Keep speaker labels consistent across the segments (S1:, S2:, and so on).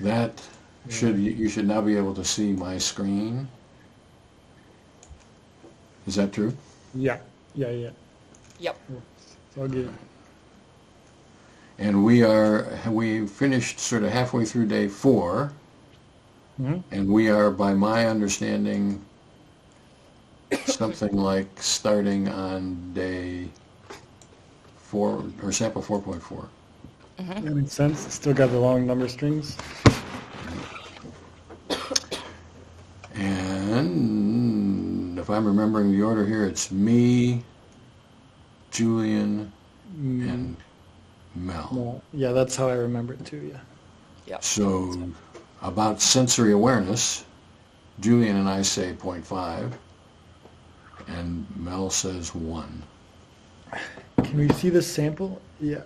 S1: That you should now be able to see my screen. Is that true?
S2: Yeah. Yeah.
S3: Yep.
S2: It's all good.
S1: And we finished sort of halfway through day 4, and we are, by my understanding, something like starting on day 4 or sample 4.4.
S2: That makes sense. Still got the long number strings.
S1: And if I'm remembering the order here, it's me, Julian, and Mel.
S2: No. Yeah, that's how I remember it too, yeah.
S3: Yep.
S1: So about sensory awareness, Julian and I say 0.5, and Mel says 1.
S2: Can we see the sample? Yeah.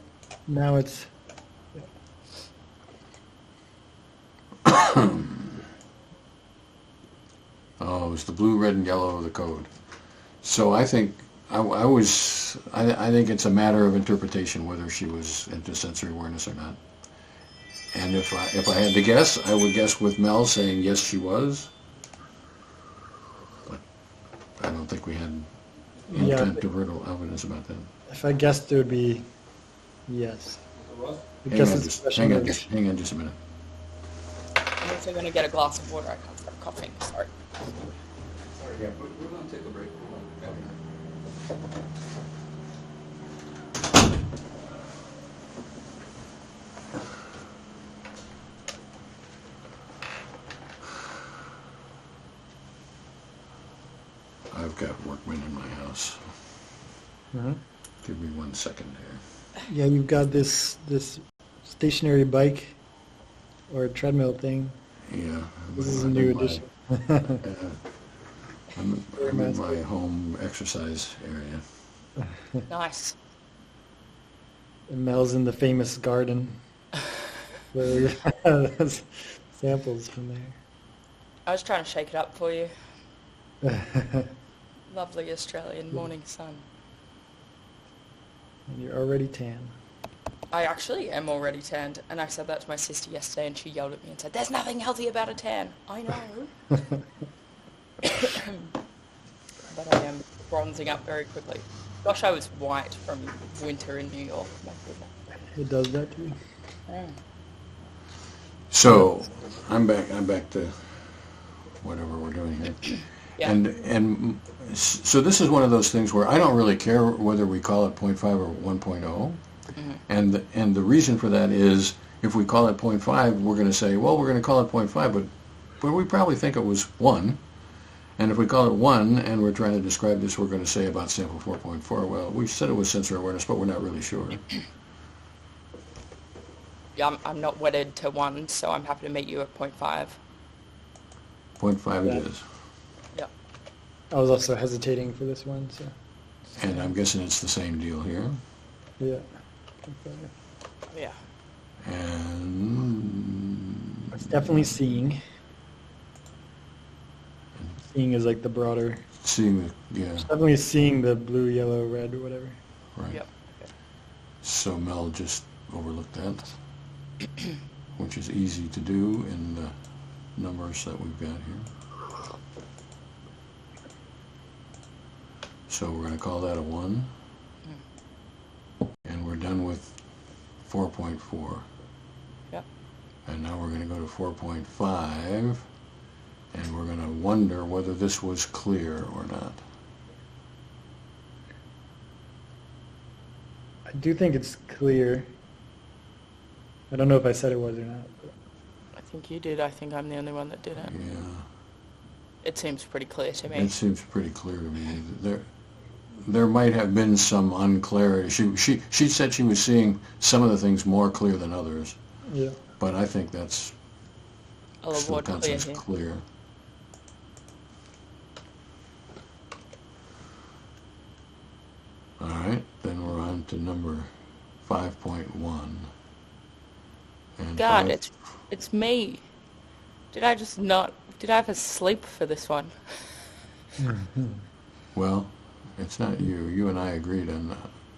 S2: Now it's...
S1: Oh, it's the blue, red, and yellow of the code. So I think I think it's a matter of interpretation whether she was into sensory awareness or not. And if I had to guess, I would guess with Mel saying yes, she was. But I don't think we had incontrovertible evidence about that.
S2: If I guessed, it would be yes. I
S1: Hang
S2: guess
S1: on,
S2: it's
S1: just,
S2: question of-
S1: hang on just a minute.
S3: I'm also going to get a glass of water. I can't stop coughing. Sorry.
S1: Sorry, yeah, we're going to take a break. I've got workmen in my house. Give me 1 second here.
S2: Yeah, you've got this stationary bike or treadmill thing.
S1: Yeah.
S2: This is a new addition.
S1: I'm in my home exercise area.
S3: Nice.
S2: And Mel's in the famous garden. Where there's samples from there.
S3: I was trying to shake it up for you. Lovely Australian morning sun.
S2: And you're already tan.
S3: I actually am already tanned, and I said that to my sister yesterday, and she yelled at me and said, "There's nothing healthy about a tan." I know. But I am bronzing up very quickly. Gosh, I was white from winter in New York. My goodness.
S2: It does that too.
S1: So I'm back to whatever we're doing here.
S3: Yeah.
S1: And so this is one of those things where I don't really care whether we call it 0.5 or 1.0. And the reason for that is if we call it 0.5, we're going to say, well, we're going to call it 0.5, but we probably think it was 1. And if we call it 1 and we're trying to describe this, we're going to say about sample 4.4, well, we said it was sensory awareness, but we're not really sure.
S3: Yeah, I'm not wedded to 1, so I'm happy to meet you at 0.5.
S1: 0.5 it is.
S3: Yeah.
S2: I was also hesitating for this one, so
S1: And I'm guessing it's the same deal here.
S2: yeah.
S3: Yeah.
S1: And
S2: It's definitely seeing. Seeing is like the broader.
S1: seeing, yeah,
S2: Definitely seeing the blue, yellow, red, or whatever.
S1: right.
S3: Yep.
S1: So Mel just overlooked that, which is easy to do in the numbers that we've got here. So we're going to call that a 1. And we're done with 4.4.
S3: Yep.
S1: And now we're going to go to 4.5, and we're going to wonder whether this was clear or not.
S2: I do think it's clear. I don't know if I said it was or not. But
S3: I think you did. I think I'm the only one that didn't.
S1: Yeah,
S3: It seems pretty clear to me.
S1: it seems pretty clear to me. There might have been some unclarity. She said she was seeing some of the things more clear than others,
S2: yeah.
S1: but I think that's
S3: I'll
S1: still
S3: award
S1: counts
S3: clear
S1: as
S3: here.
S1: clear. All right, then we're on to number 5.1. And
S3: God, it's me. Did I have a sleep for this one?
S1: well, it's not you. You and I agreed on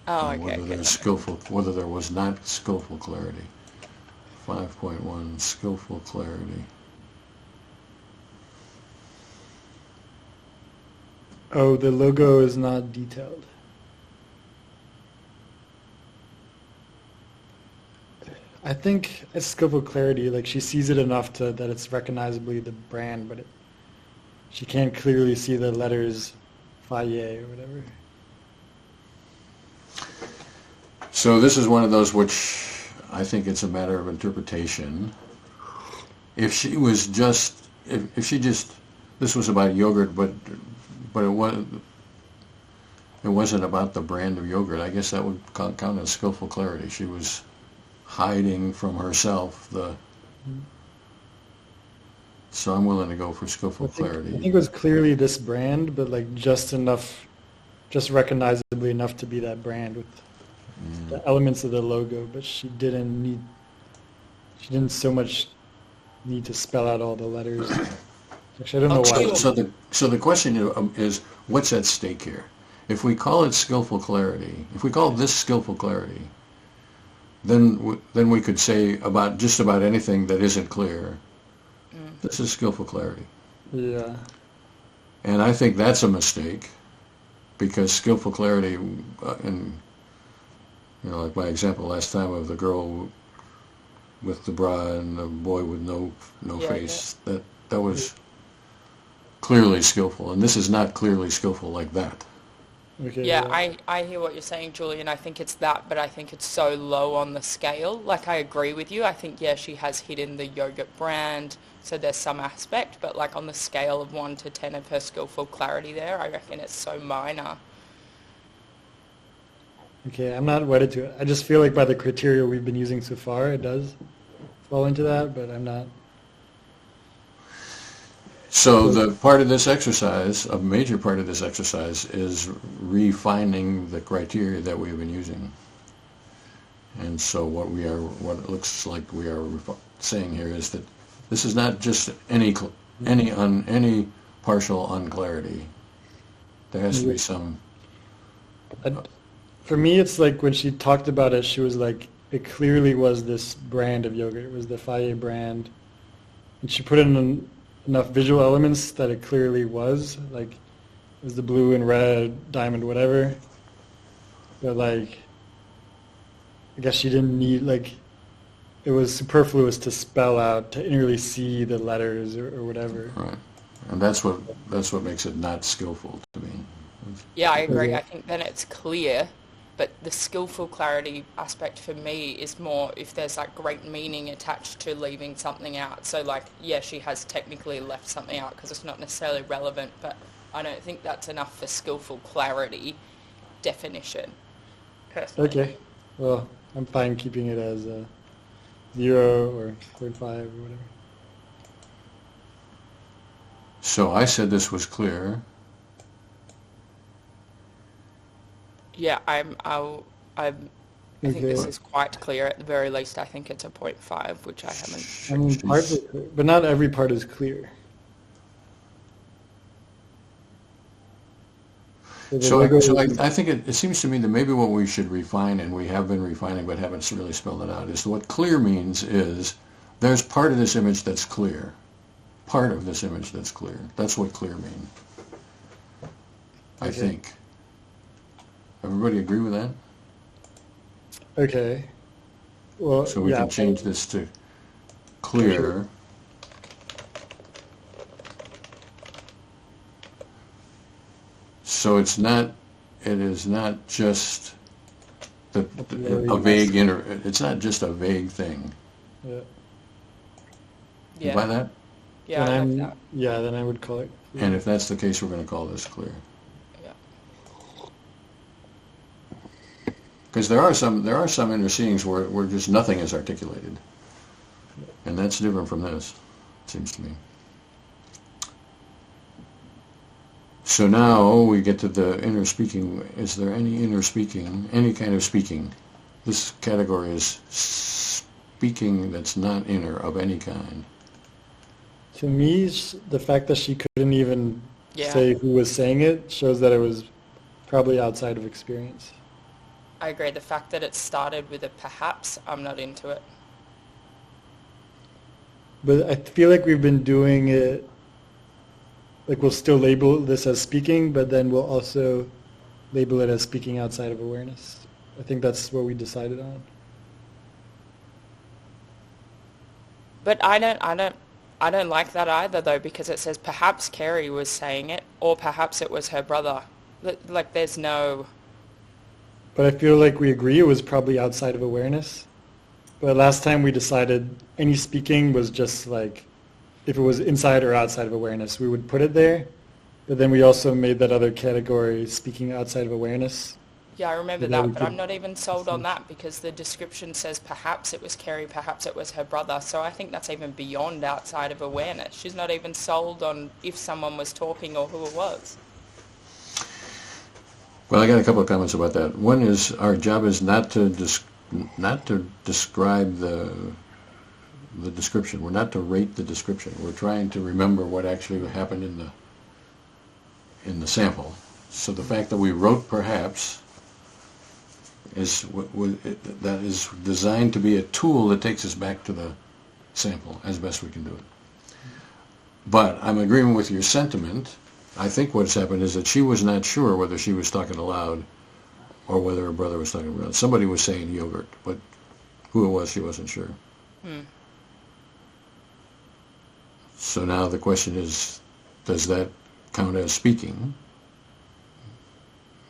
S3: Oh, okay.
S1: whether
S3: Okay.
S1: whether there was not skillful clarity. 5.1, skillful clarity.
S2: Oh, the logo is not detailed. I think it's skillful clarity. Like she sees it enough that it's recognizably the brand, but she can't clearly see the letters Faye or whatever.
S1: So this is one of those which I think it's a matter of interpretation. If she was just, if she just, this was about yogurt, but it wasn't about the brand of yogurt. I guess that would count as skillful clarity. She was hiding from herself so I'm willing to go for skillful clarity.
S2: I think it was clearly this brand, but like just recognizably enough to be that brand with the elements of the logo, but she didn't so much need to spell out all the letters. Actually, I don't know why.
S1: So the question is, what's at stake here? If we call it skillful clarity, if we call this skillful clarity, then we could say about just about anything that isn't clear, this is skillful clarity.
S2: Yeah.
S1: And I think that's a mistake, because skillful clarity, and like my example last time of the girl with the bra and the boy with no face, that was clearly skillful, and this is not clearly skillful like that.
S2: Okay,
S3: yeah, I hear what you're saying, Julian. I think it's that, but I think it's so low on the scale. Like, I agree with you. I think, yeah, she has hidden the yogurt brand, so there's some aspect, but like on the scale of 1 to 10 of her skillful clarity there, I reckon it's so minor.
S2: Okay, I'm not wedded to it. I just feel like by the criteria we've been using so far, it does fall into that, but I'm not.
S1: So the part of this exercise, a major part of this exercise, is refining the criteria that we've been using. And so what it looks like we are saying here is that this is not just any partial unclarity. There has to be some.
S2: For me, it's like when she talked about it, she was like, it clearly was this brand of yogurt. It was the Faye brand. And she put in enough visual elements that it clearly was. Like, it was the blue and red, diamond, whatever. But, like, I guess she didn't need, like, it was superfluous to spell out, to really see the letters or whatever.
S1: Right. And that's what makes it not skillful to me.
S3: Yeah, I agree. I think then it's clear, but the skillful clarity aspect for me is more if there's like great meaning attached to leaving something out. So like, yeah, she has technically left something out because it's not necessarily relevant, but I don't think that's enough for skillful clarity definition, personally.
S2: Okay. Well, I'm fine keeping it as 0 or 0.5 or whatever.
S1: So I said this was clear.
S3: Yeah, I think this is quite clear. At the very least, I think it's a 0.5, which I haven't.
S2: I mean, partly clear, but not every part is clear.
S1: So I think it seems to me that maybe what we should refine, and we have been refining but haven't really spelled it out, is what clear means is there's part of this image that's clear. Part of this image that's clear. That's what clear means, I think. Everybody agree with that?
S2: Okay. Well,
S1: so we can change this to clear. So it is not just a vague it's not just a vague thing.
S2: Yeah.
S1: You buy that?
S3: Yeah, I like that.
S2: Yeah, then I would call it clear.
S1: And if that's the case, we're going to call this clear. Because there are some interseeings where just nothing is articulated, and that's different from this, it seems to me. So now we get to the inner speaking. Is there any inner speaking, any kind of speaking? This category is speaking that's not inner of any kind.
S2: To me, the fact that she couldn't even say who was saying it shows that it was probably outside of experience.
S3: I agree. The fact that it started with a perhaps, I'm not into it.
S2: But I feel like we've been doing it, like we'll still label this as speaking, but then we'll also label it as speaking outside of awareness. I think that's what we decided on.
S3: But I don't like that either though, because it says perhaps Kerry was saying it, or perhaps it was her brother. Like there's no.
S2: But I feel like we agree it was probably outside of awareness. But last time we decided any speaking was just like, if it was inside or outside of awareness, we would put it there. But then we also made that other category, speaking outside of awareness.
S3: Yeah, I remember that, but I'm not even sold on that because the description says perhaps it was Kerry, perhaps it was her brother. So I think that's even beyond outside of awareness. She's not even sold on if someone was talking or who it was.
S1: Well, I got a couple of comments about that. One is our job is not to describe the description. We're not to rate the description. We're trying to remember what actually happened in the sample. So the fact that we wrote perhaps that is designed to be a tool that takes us back to the sample as best we can do it. But I'm agreeing with your sentiment. I think what's happened is that she was not sure whether she was talking aloud or whether her brother was talking aloud. Somebody was saying yogurt, but who it was, she wasn't sure. So now the question is, does that count as speaking?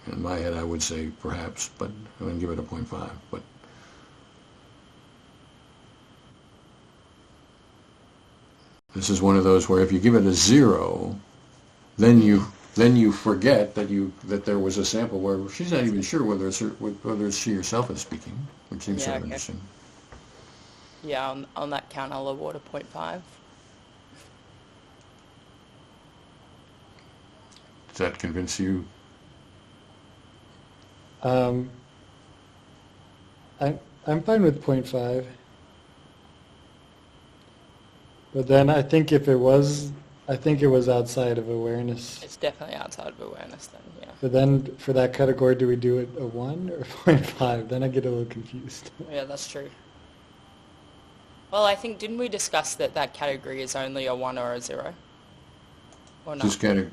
S1: In my head, I would say perhaps, but I'm going to give it a 0.5. But this is one of those where if you give it a 0, then you forget that there was a sample where she's not even sure whether it's she herself is speaking, which seems sort of interesting.
S3: Yeah, on that count, I'll award a 0.5.
S1: Does that convince you?
S2: I'm fine with 0.5. But then I think it was outside of awareness.
S3: It's definitely outside of awareness then, yeah.
S2: But then for that category, do we do it a 1 or 0.5? Then I get a little confused.
S3: Yeah, that's true. Well, I think, didn't we discuss that category is only a 1 or a 0? Or not?
S1: This category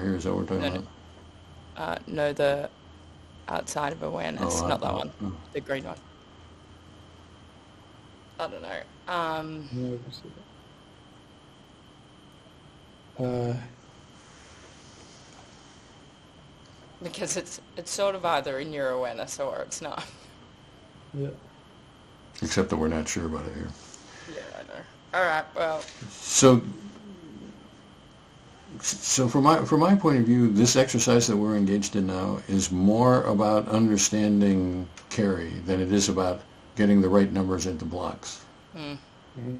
S1: here, is that what we're talking about?
S3: No, the outside of awareness, not that one. The green one. I don't know. Because it's sort of either in your awareness or it's not.
S2: Yeah.
S1: Except that we're not sure about it here.
S3: Yeah, I know. All right, well.
S1: So from my point of view, this exercise that we're engaged in now is more about understanding Kerry than it is about getting the right numbers into blocks.
S2: Mm-hmm.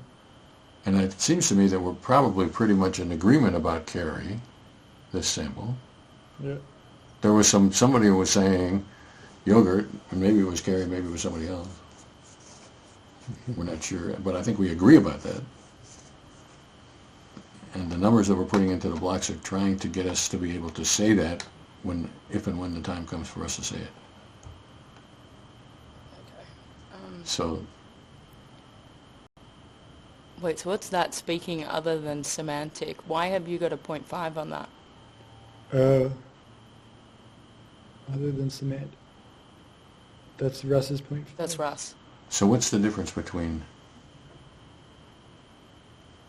S1: And it seems to me that we're probably pretty much in agreement about Kerry, this sample.
S2: Yeah.
S1: There was somebody who was saying yogurt, and maybe it was Kerry, maybe it was somebody else. We're not sure, but I think we agree about that. And the numbers that we're putting into the blocks are trying to get us to be able to say that if and when the time comes for us to say it.
S3: Okay.
S1: So.
S3: Wait, so what's that speaking other than semantic? Why have you got a 0.5 on that?
S2: Other than semantic. That's Russ's 0.5.
S3: That's Russ.
S1: So what's the difference between?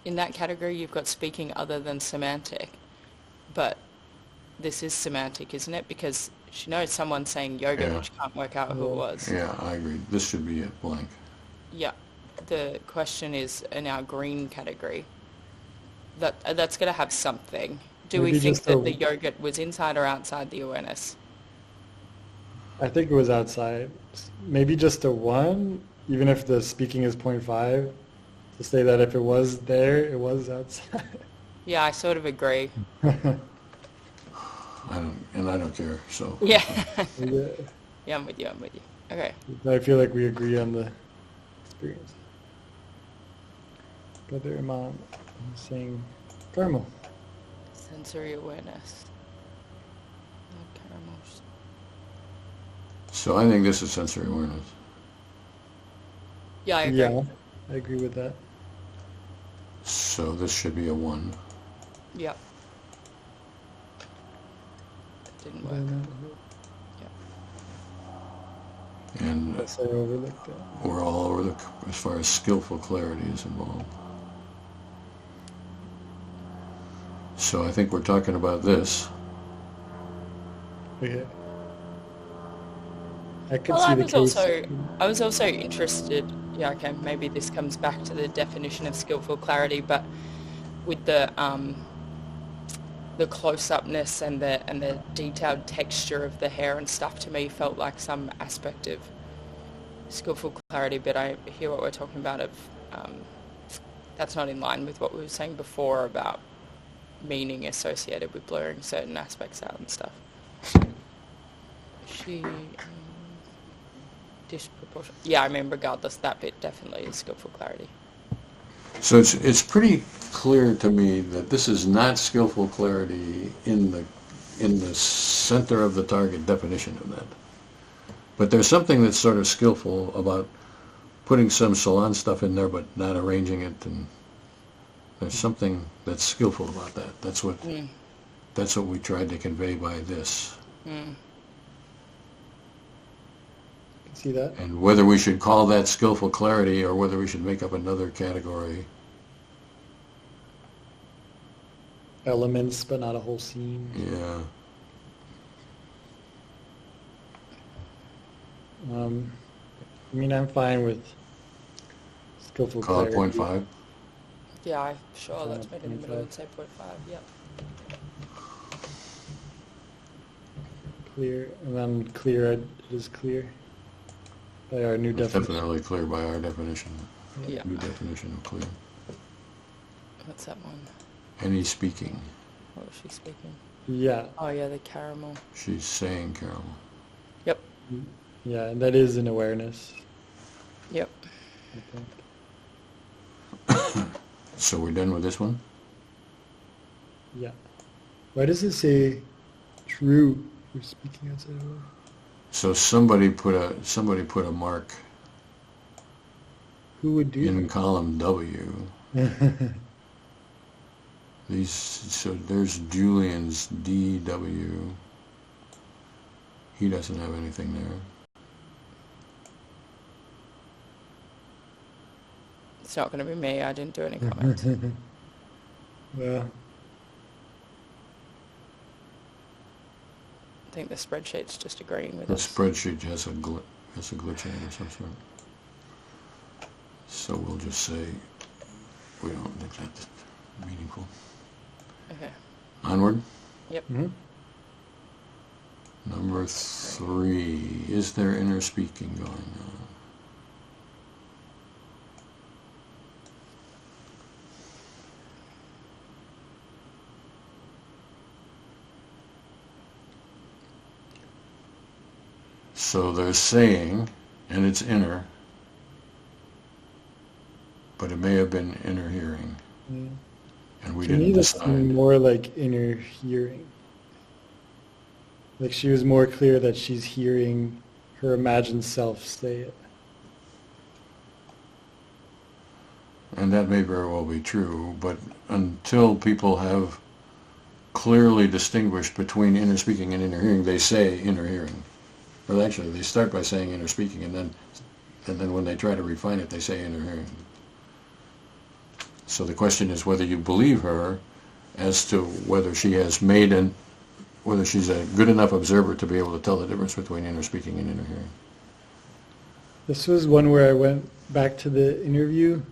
S3: In that category, you've got speaking other than semantic. But this is semantic, isn't it? Because she knows someone's saying yoga and she can't work out who it was.
S1: Yeah, I agree. This should be a blank.
S3: Yeah. The question is in our green category. That's going to have something. Do we think that the yogurt was inside or outside the awareness?
S2: I think it was outside. Maybe just a 1, even if the speaking is 0.5, to say that if it was there, it was outside.
S3: Yeah, I sort of agree.
S1: I don't care, so.
S3: Yeah.
S2: Yeah.
S3: Yeah, I'm with you. Okay.
S2: I feel like we agree on the experience. Brother Imam saying caramel.
S3: Sensory awareness. Caramels.
S1: So I think this is sensory awareness.
S3: Yeah, I agree.
S2: Yeah, I agree with that.
S1: So this should be a 1.
S3: Yep. That didn't work. Yep.
S1: And
S2: Yes, I overlooked that.
S1: we're all over as far as skillful clarity is involved. So I think we're talking about this.
S2: Okay. I could
S3: Well,
S2: see
S3: I
S2: the
S3: was
S2: case.
S3: also interested. Yeah, okay, maybe this comes back to the definition of skillful clarity, but with the close-upness and the detailed texture of the hair and stuff, to me felt like some aspect of skillful clarity. But I hear what we're talking about. That's not in line with what we were saying before about meaning associated with blurring certain aspects out and stuff. She disproportionate. Yeah, I mean, regardless, that bit definitely is skillful clarity.
S1: So it's pretty clear to me that this is not skillful clarity in the center of the target definition of that. But there's something that's sort of skillful about putting some salon stuff in there but not arranging it, and there's something that's skillful about that. That's what we tried to convey by this.
S2: See that?
S1: And whether we should call that skillful clarity or whether we should make up another category.
S2: Elements, but not a whole scene.
S1: Yeah.
S2: I mean, I'm fine with skillful
S1: Call it
S2: clarity.
S1: 0.5.
S3: Yeah, sure, let's meet in the middle and say 0.5, yep.
S2: Clear, and then clear, it is clear by our new
S1: It's
S2: definition.
S1: definitely clear by our definition.
S3: Yeah.
S1: New definition of clear.
S3: What's that one?
S1: Any speaking.
S3: What was she speaking?
S2: Yeah,
S3: Oh, yeah, the caramel.
S1: She's saying caramel.
S3: Yep,
S2: yeah, and that is an awareness,
S3: yep.
S2: I think.
S1: So we're done with this one?
S2: Yeah. Why does it say true for speaking outside of order?
S1: So somebody put a mark
S2: Who would do
S1: in column W.
S2: that?
S1: So there's Julian's DW. He doesn't have anything there.
S3: It's not going to be me, I didn't do any comments.
S2: Well,
S3: I think the spreadsheet's just agreeing with
S1: The
S3: us.
S1: spreadsheet has a glitch in it of some sort. So we'll just say we don't think that's meaningful.
S3: Okay,
S1: Onward.
S3: yep.
S2: mhm.
S1: Number 3. Is there inner speaking going on? So they're saying, and it's inner, but it may have been inner hearing,
S2: Yeah.
S1: and we
S2: To me,
S1: didn't
S2: this
S1: decide.
S2: seemed more like inner hearing. Like she was more clear that she's hearing her imagined self say it.
S1: And that may very well be true, but until people have clearly distinguished between inner speaking and inner hearing, they say inner hearing. Well, actually, they start by saying inner speaking, and then when they try to refine it, they say inner hearing. So the question is whether you believe her as to whether she has whether she's a good enough observer to be able to tell the difference between inner speaking and inner hearing.
S2: This was one where I went back to the interview,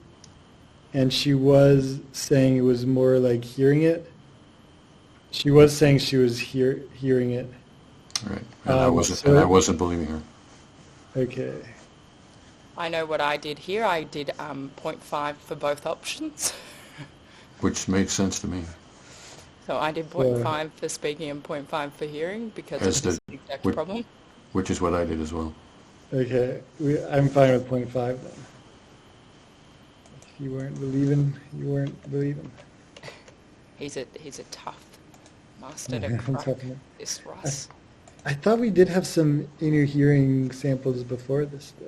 S2: and she was saying it was more like hearing it. She was saying she was hearing it.
S1: Right. And I wasn't believing her.
S2: Okay.
S3: I know what I did here. I did 0.5 for both options.
S1: Which makes sense to me.
S3: So I did 0.5 for speaking and 0.5 for hearing because
S1: As
S3: of this
S1: did-
S3: exact
S1: which-
S3: problem.
S1: Which is what I did as well.
S2: Okay. I'm fine with 0.5 then. If you weren't believing, you weren't believing.
S3: He's a tough master to
S2: I'm
S3: crack
S2: talking
S3: this, Russ.
S2: I thought we did have some inner hearing samples before this, though.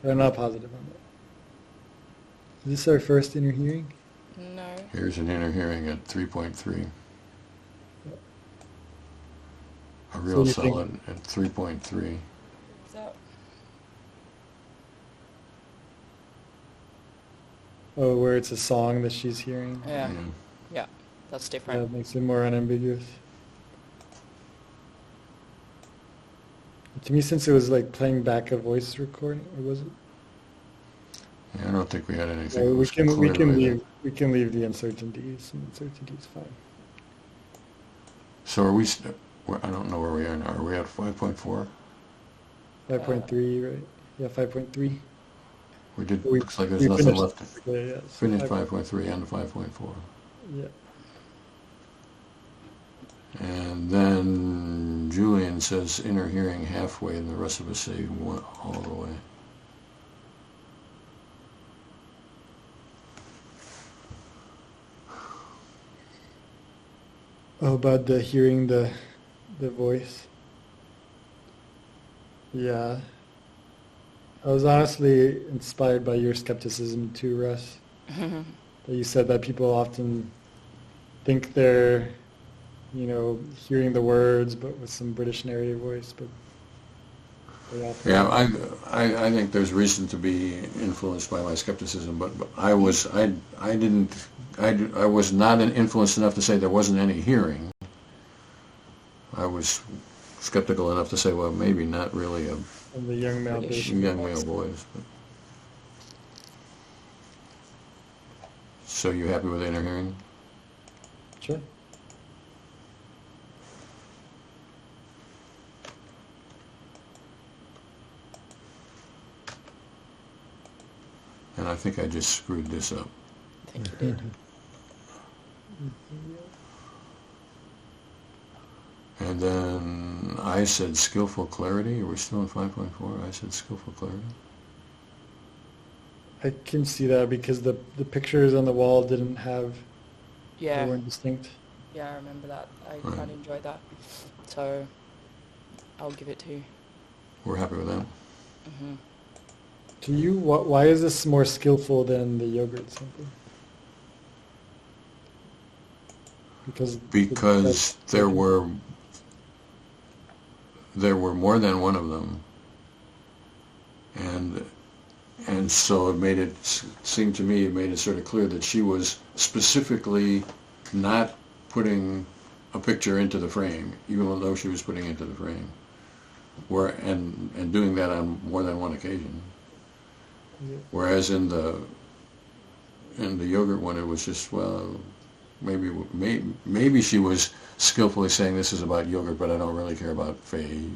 S2: But I'm not positive on that. Is this our first inner hearing?
S1: Here's an inner hearing at 3.3. A real solid at 3.3.
S3: So,
S2: Oh, where it's a song that she's hearing.
S3: yeah, that's different.
S2: That makes it more unambiguous. To me, since it was like playing back a voice recording, or was it?
S1: Yeah, I don't think we had anything.
S2: Well,
S1: that
S2: we
S1: was
S2: can
S1: clear.
S2: we can leave the uncertainties. And uncertainty is fine.
S1: So are we? I don't know where we are now. Are we at 5.4?
S2: 5.3, right? Yeah, 5.3.
S1: We did.
S2: We,
S1: Looks like there's
S2: we
S1: nothing
S2: finished,
S1: left.
S2: yeah, yeah, so
S1: Finished 5.3 and 5.4.
S2: Yeah.
S1: And then Julian says inner hearing halfway, and the rest of us say one all the way.
S2: Oh, about the hearing the voice. Yeah. I was honestly inspired by your skepticism too, Russ. That you said that people often think they're, hearing the words, but with some British narrative voice, but they often.
S1: Yeah, I think there's reason to be influenced by my skepticism, but I was not influenced enough to say there wasn't any hearing. I was skeptical enough to say, well, maybe not really a
S2: And the young male
S1: young male voice. But. So you happy with inner hearing?
S2: Sure.
S1: And I think I just screwed this up.
S3: I think you did.
S1: And then I said skillful clarity. Are we still in 5.4? I said skillful clarity.
S2: I can see that because the pictures on the wall didn't have,
S3: Yeah.
S2: they weren't distinct.
S3: Yeah, I remember that. I
S1: Right.
S3: quite enjoyed that. So I'll give it to you.
S1: We're happy with that.
S3: Mm-hmm.
S2: To you, why is this more skillful than the yogurt sample? Because
S1: there were more than one of them, and so it made it seem to me, it made it sort of clear that she was specifically not putting a picture into the frame, even though she was putting it into the frame, and doing that on more than one occasion.
S2: Yeah.
S1: Whereas in the yogurt one, it was just, well, maybe she was skillfully saying this is about yogurt, but I don't really care about Fagor,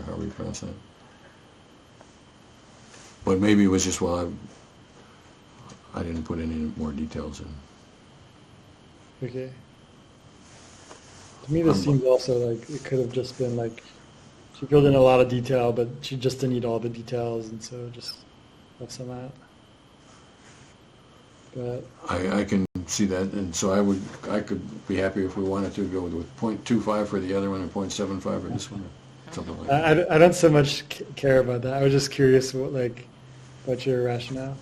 S1: however you pronounce that. But maybe it was just, well, I didn't put any more details in.
S2: Okay. To me, this seems also like it could have just been like she filled in a lot of detail, but she just didn't need all the details, and so just left some out. But
S1: I can see that, and so I could be happy if we wanted to go with 0.25 for the other one and 0.75 for this one, or something like that.
S2: I don't so much care about that. I was just curious about your rationale.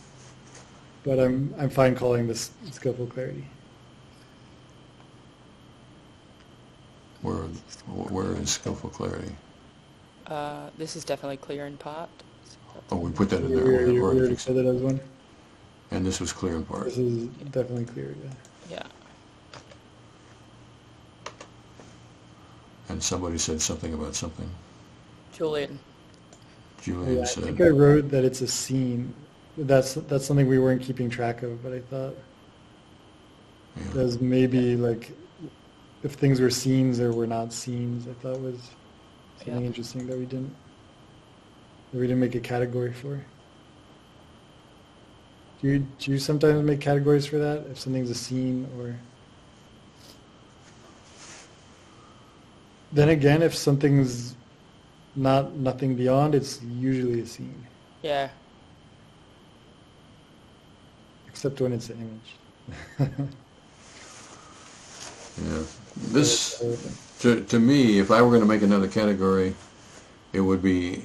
S2: But I'm fine calling this skillful clarity.
S1: Where is skillful clarity?
S3: This is definitely clear in part.
S1: Oh, we put that in
S2: We
S1: there. We already
S2: already
S1: fixed
S2: said
S1: it.
S2: that as one.
S1: And this was clear in part.
S2: This is definitely clear, yeah.
S3: Yeah.
S1: And somebody said something about something.
S3: Julian.
S1: Julian
S2: I
S1: said.
S2: think I wrote that it's a scene. That's something we weren't keeping track of, but I thought
S1: Yeah.
S2: there's maybe like if things were scenes or were not scenes. I thought was something
S3: Yeah.
S2: interesting that we didn't make a category for. Do you sometimes make categories for that if something's a scene or? Then again, if something's nothing beyond, it's usually a scene.
S3: Yeah.
S2: Except when it's an image.
S1: Yeah. This, to me, if I were going to make another category, it would be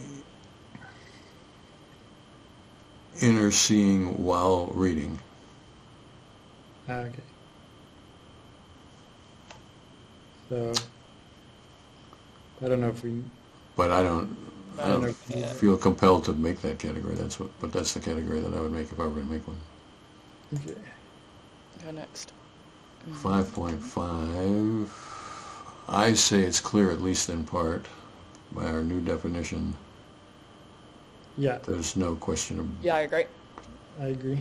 S1: inner seeing while reading.
S2: Okay. So, I don't know if we...
S1: But I don't
S3: Yeah.
S1: feel compelled to make that category. But that's the category that I would make if I were going to make one.
S2: Okay.
S3: Go next.
S1: 5.5. I say it's clear, at least in part, by our new definition.
S2: Yeah,
S1: There's no question of...
S3: Yeah, I agree.
S2: I agree.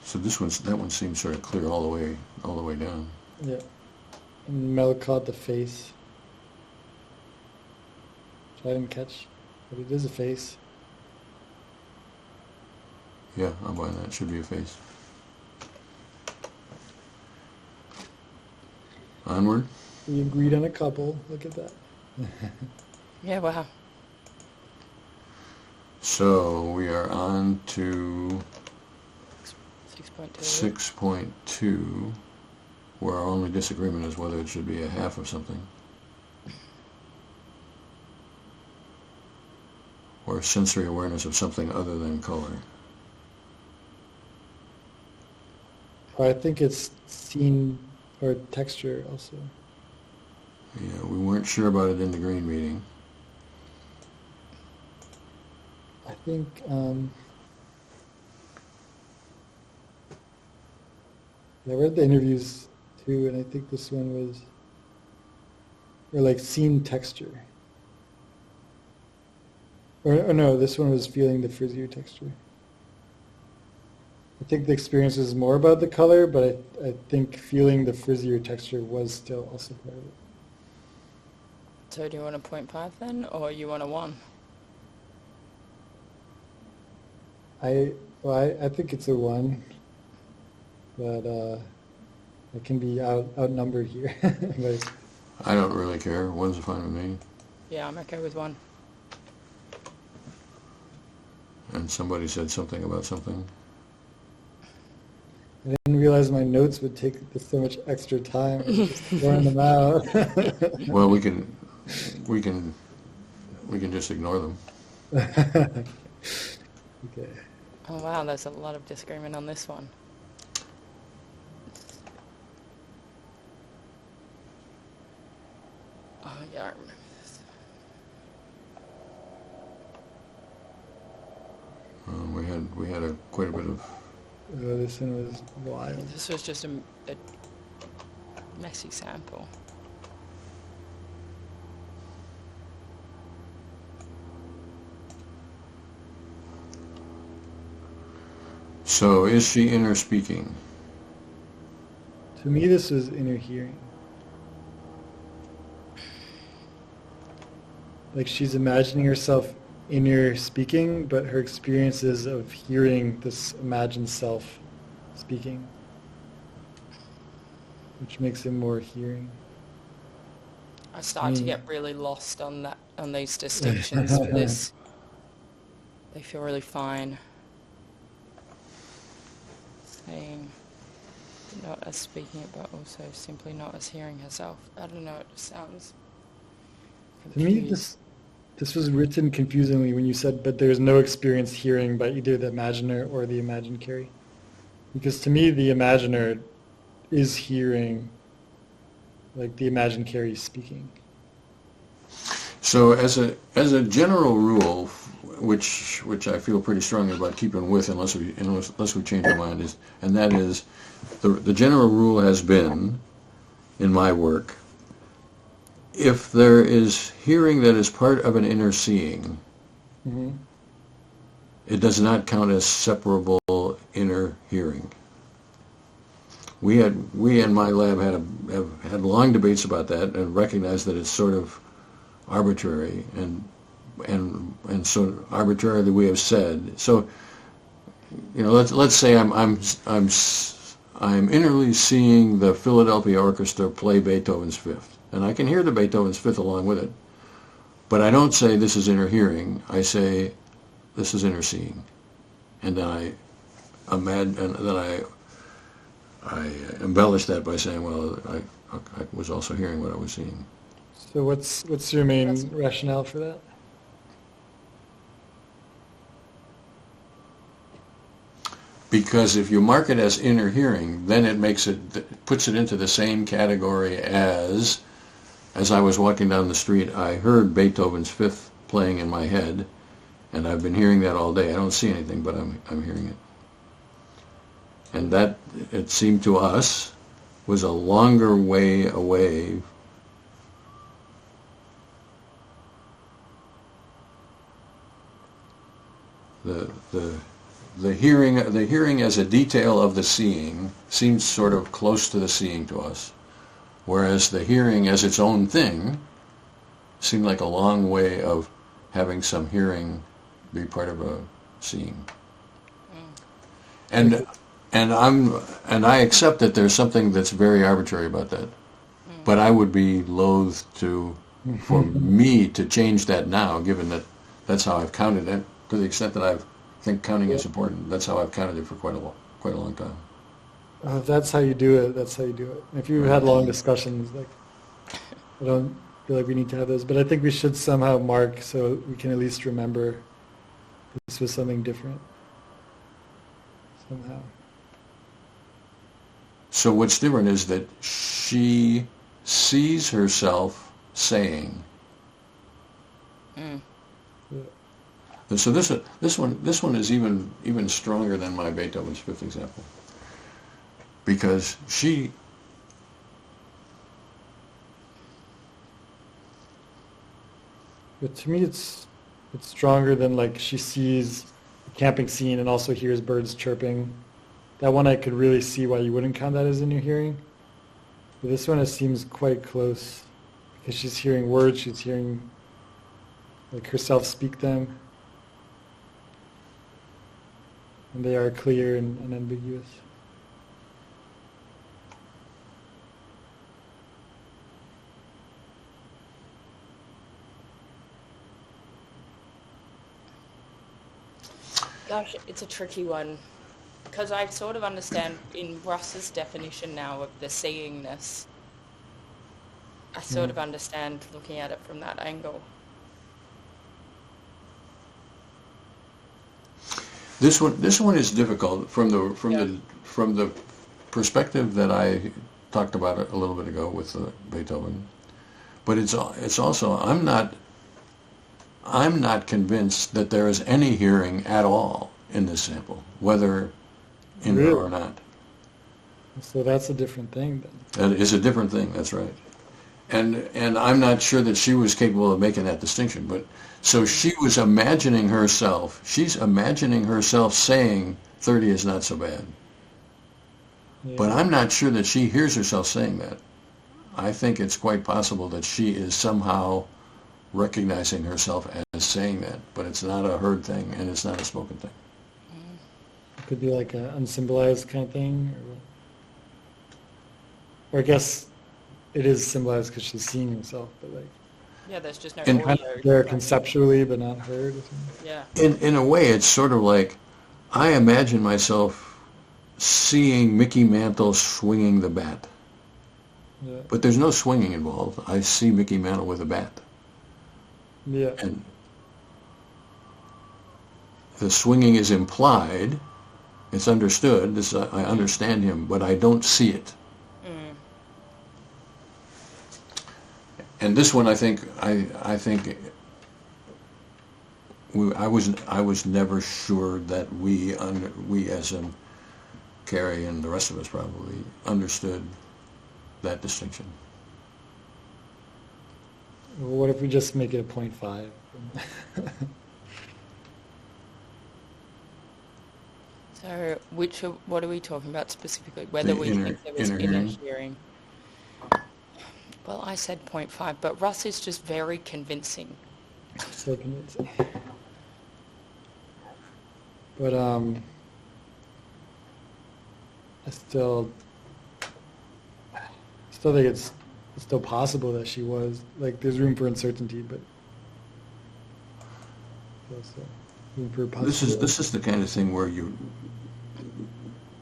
S1: So that one seems sort of clear all the way down.
S2: Yeah. And Mel caught the face. Which I didn't catch, but it is a face.
S1: Yeah, I'm buying that. It should be a face. Onward.
S2: We agreed on a couple. Look at that.
S3: Yeah, wow.
S1: So we are on to
S3: 6.2.
S1: 6.2, where our only disagreement is whether it should be a half of something. Or sensory awareness of something other than color.
S2: Or I think it's scene or texture also.
S1: Yeah, we weren't sure about it in the green meeting.
S2: I think I read the interviews too, and I think this one was, or like scene texture. Or no, this one was feeling the frizzier texture. I think the experience is more about the color, but I think feeling the frizzier texture was still also part of it.
S3: So do you want a 0.5 then, or you want a 1?
S2: I think it's a 1, but I can be outnumbered here. But
S1: I don't really care. One's fine with me.
S3: Yeah, I'm okay with 1.
S1: And somebody said something about something.
S2: I didn't realize my notes would take so much extra time. I was just throwing them out.
S1: Well, we can just ignore them.
S2: Okay.
S3: Oh wow, there's a lot of disagreement on this one. Oh yeah, I remember this.
S1: We had quite a bit of...
S2: This one was wild.
S3: This was just a messy sample.
S1: So, is she inner speaking?
S2: To me, this was inner hearing. Like she's imagining herself inner speaking, but her experiences of hearing this imagined self speaking, which makes it more hearing.
S3: I start to get really lost on these distinctions for this. They feel really fine. Saying not as speaking it, but also simply not as hearing herself. I don't know, it just sounds confused.
S2: To me, this was written confusingly when you said, but there's no experience hearing by either the imaginer or the imagined Kerry. Because to me, the imaginer is hearing, like the imagined Kerry speaking.
S1: So as a general rule, which I feel pretty strongly about keeping with unless we change our mind, and that is the general rule has been in my work, if there is hearing that is part of an inner seeing,
S2: Mm-hmm.
S1: it does not count as separable inner hearing. We in my lab have had long debates about that and recognized that it's sort of arbitrary and so arbitrarily we have said. So, let's say I'm innerly seeing the Philadelphia Orchestra play Beethoven's Fifth, and I can hear the Beethoven's Fifth along with it. But I don't say this is inner hearing. I say this is inner seeing, and then I embellish that by saying, well, was also hearing what I was seeing.
S2: So what's your main rationale for that?
S1: Because if you mark it as inner hearing, then it puts it into the same category as I was walking down the street, I heard Beethoven's Fifth playing in my head, and I've been hearing that all day. I don't see anything, but I'm hearing it. And that, it seemed to us, was a longer way away the hearing as a detail of the seeing seems sort of close to the seeing to us, whereas the hearing as its own thing seemed like a long way of having some hearing be part of a seeing. And I accept that there's something that's very arbitrary about that, but I would be loath for me to change that now, given that that's how I've counted it, to the extent that I think counting is important. That's how I've counted it for quite a long time.
S2: If that's how you do it, that's how you do it. If you've had long discussions, like, I don't feel like we need to have those, but I think we should somehow mark so we can at least remember this was something different somehow.
S1: So what's different is that she sees herself saying. So this one is even stronger than my Beethoven's Fifth example, because
S2: But to me, it's stronger than like she sees a camping scene and also hears birds chirping. That one I could really see why you wouldn't count that as in your hearing. But this one, it seems quite close because she's hearing words. She's hearing like herself speak them, and they are clear and unambiguous.
S3: Gosh, it's a tricky one, because I sort of understand in Russ's definition now of the seeingness. I sort of understand looking at it from that angle.
S1: This one is difficult from the perspective that I talked about a little bit ago with Beethoven, but it's also I'm not convinced that there is any hearing at all in this sample, whether in there or not.
S2: So that's a different thing then.
S1: That is a different thing, that's right. And I'm not sure that she was capable of making that distinction, but so she was imagining herself, she's imagining herself saying 30 is not so bad. Yeah. But I'm not sure that she hears herself saying that. I think it's quite possible that she is somehow recognizing herself as saying that, but it's not a heard thing and it's not a spoken thing.
S2: It could be like an unsymbolized kind of thing, or I guess it is symbolized because she's seeing herself, but like
S3: there's just no
S2: and
S3: audio.
S2: There conceptually, but not heard. Or something.
S3: Yeah.
S1: In a way, it's sort of like I imagine myself seeing Mickey Mantle swinging the bat, but there's no swinging involved. I see Mickey Mantle with a bat.
S2: Yeah.
S1: And the swinging is implied. It's understood. I understand him, but I don't see it. And this one, I think I was never sure that we as in Kerry and the rest of us probably understood that distinction.
S2: Well, what if we just make it a 0.5?
S3: So, what are we talking about specifically? Whether we think there was inner hearing? Well, I said 0.5, but Russ is just very convincing.
S2: So convincing. But I still think it's still possible that she was. Like, there's room for uncertainty, but also room for possibility.
S1: This is the kind of thing where a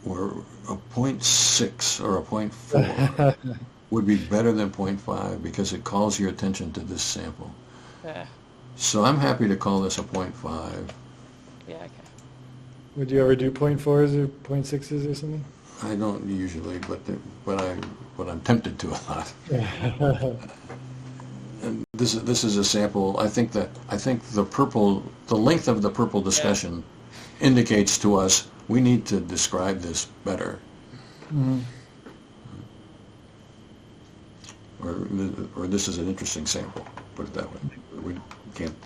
S1: 0.6 or a 0.4 would be better than 0.5 because it calls your attention to this sample.
S3: Yeah.
S1: So I'm happy to call this a 0.5.
S3: Yeah, okay.
S2: Would you ever do 0.4s or 0.6s or something?
S1: I don't usually, but I'm tempted to a lot. And this is a sample. I think the length of the purple discussion indicates to us we need to describe this better.
S2: Mm-hmm.
S1: Or this is an interesting sample. Put it that way. We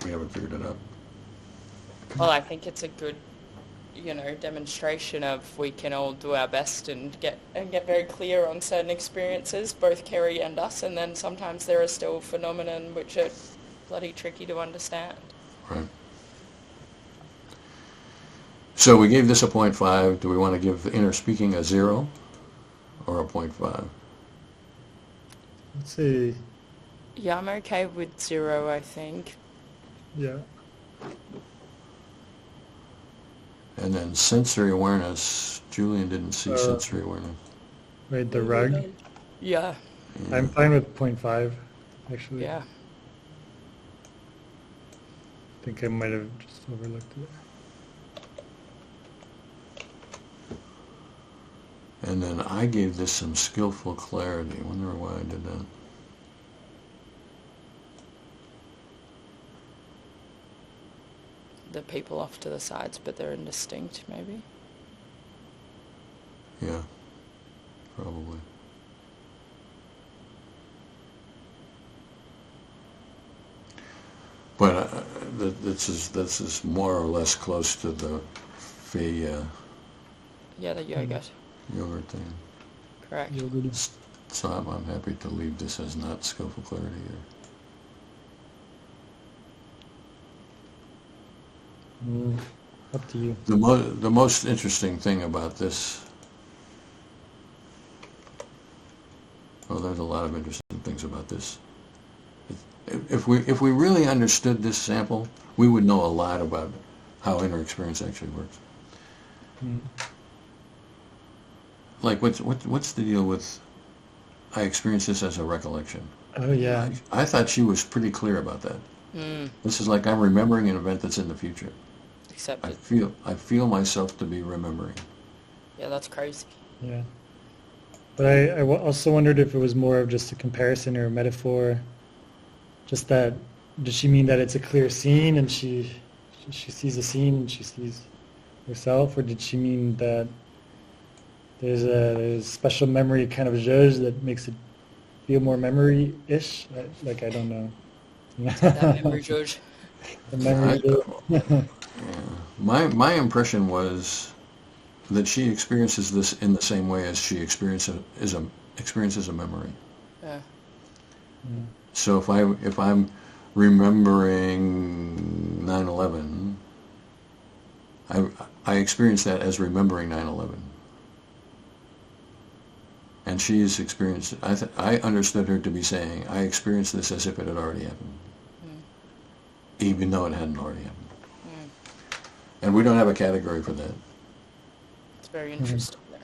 S1: haven't figured it out.
S3: Well, I think it's a good, demonstration of we can all do our best and get very clear on certain experiences, both Kerry and us, and then sometimes there are still phenomena which are bloody tricky to understand.
S1: Right. So we gave this a 0.5. Do we want to give inner speaking a 0 or a 0.5?
S2: Let's see.
S3: Yeah, I'm okay with 0, I think.
S2: Yeah.
S1: And then sensory awareness. Julian didn't see sensory awareness.
S2: Wait, the rug?
S3: Yeah.
S2: I'm fine with 0.5, actually.
S3: Yeah.
S2: I think I might have just overlooked it.
S1: And then I gave this some skillful clarity. I wonder why I did that.
S3: The people off to the sides, but they're indistinct, maybe.
S1: Yeah, probably. But this is more or less close to the Fey
S3: Yeah, the yogurt.
S1: yogurt thing.
S3: Correct.
S1: So I'm happy to leave this as not skillful clarity either.
S2: Up to you.
S1: The most interesting thing about this, well, there's a lot of interesting things about this. If we really understood this sample, we would know a lot about how inner experience actually works. Like what's the deal with I experience this as a recollection?
S2: Oh yeah.
S1: I thought she was pretty clear about that. This is like I'm remembering an event that's in the future.
S3: Except
S1: I feel myself to be remembering.
S3: Yeah, that's crazy.
S2: Yeah. But I also wondered if it was more of just a comparison or a metaphor. Just that, does she mean that it's a clear scene and she sees a scene and she sees herself, or did she mean that there's a special memory kind of judge that makes it feel more memory-ish? Like I don't know.
S3: That memory judge.
S2: The memory judge.
S1: My impression was that she experiences this in the same way as she experiences a memory.
S3: Yeah.
S1: So if I'm remembering 9/11, I experience that as remembering 9/11. And she's experienced. I understood her to be saying, I experienced this as if it had already happened, even though it hadn't already happened. And we don't have a category for that.
S3: It's very interesting there.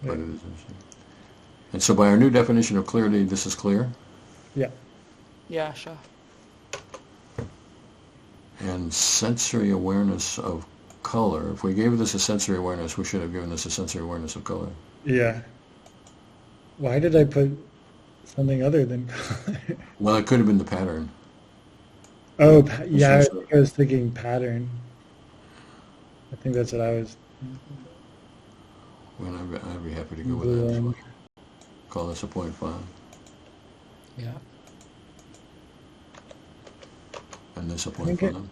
S1: But it is interesting. And so by our new definition of clarity, this is clear?
S2: Yeah.
S3: Yeah, sure.
S1: And sensory awareness of color. If we gave this a sensory awareness, we should have given this a sensory awareness of color.
S2: Yeah. Why did I put something other than color?
S1: Well, it could have been the pattern.
S2: Oh, yeah, I was thinking pattern. I think that's what I was.
S1: Well, I'd be happy to go with that. So call this a 0.5.
S3: Yeah.
S1: And this a 0.5.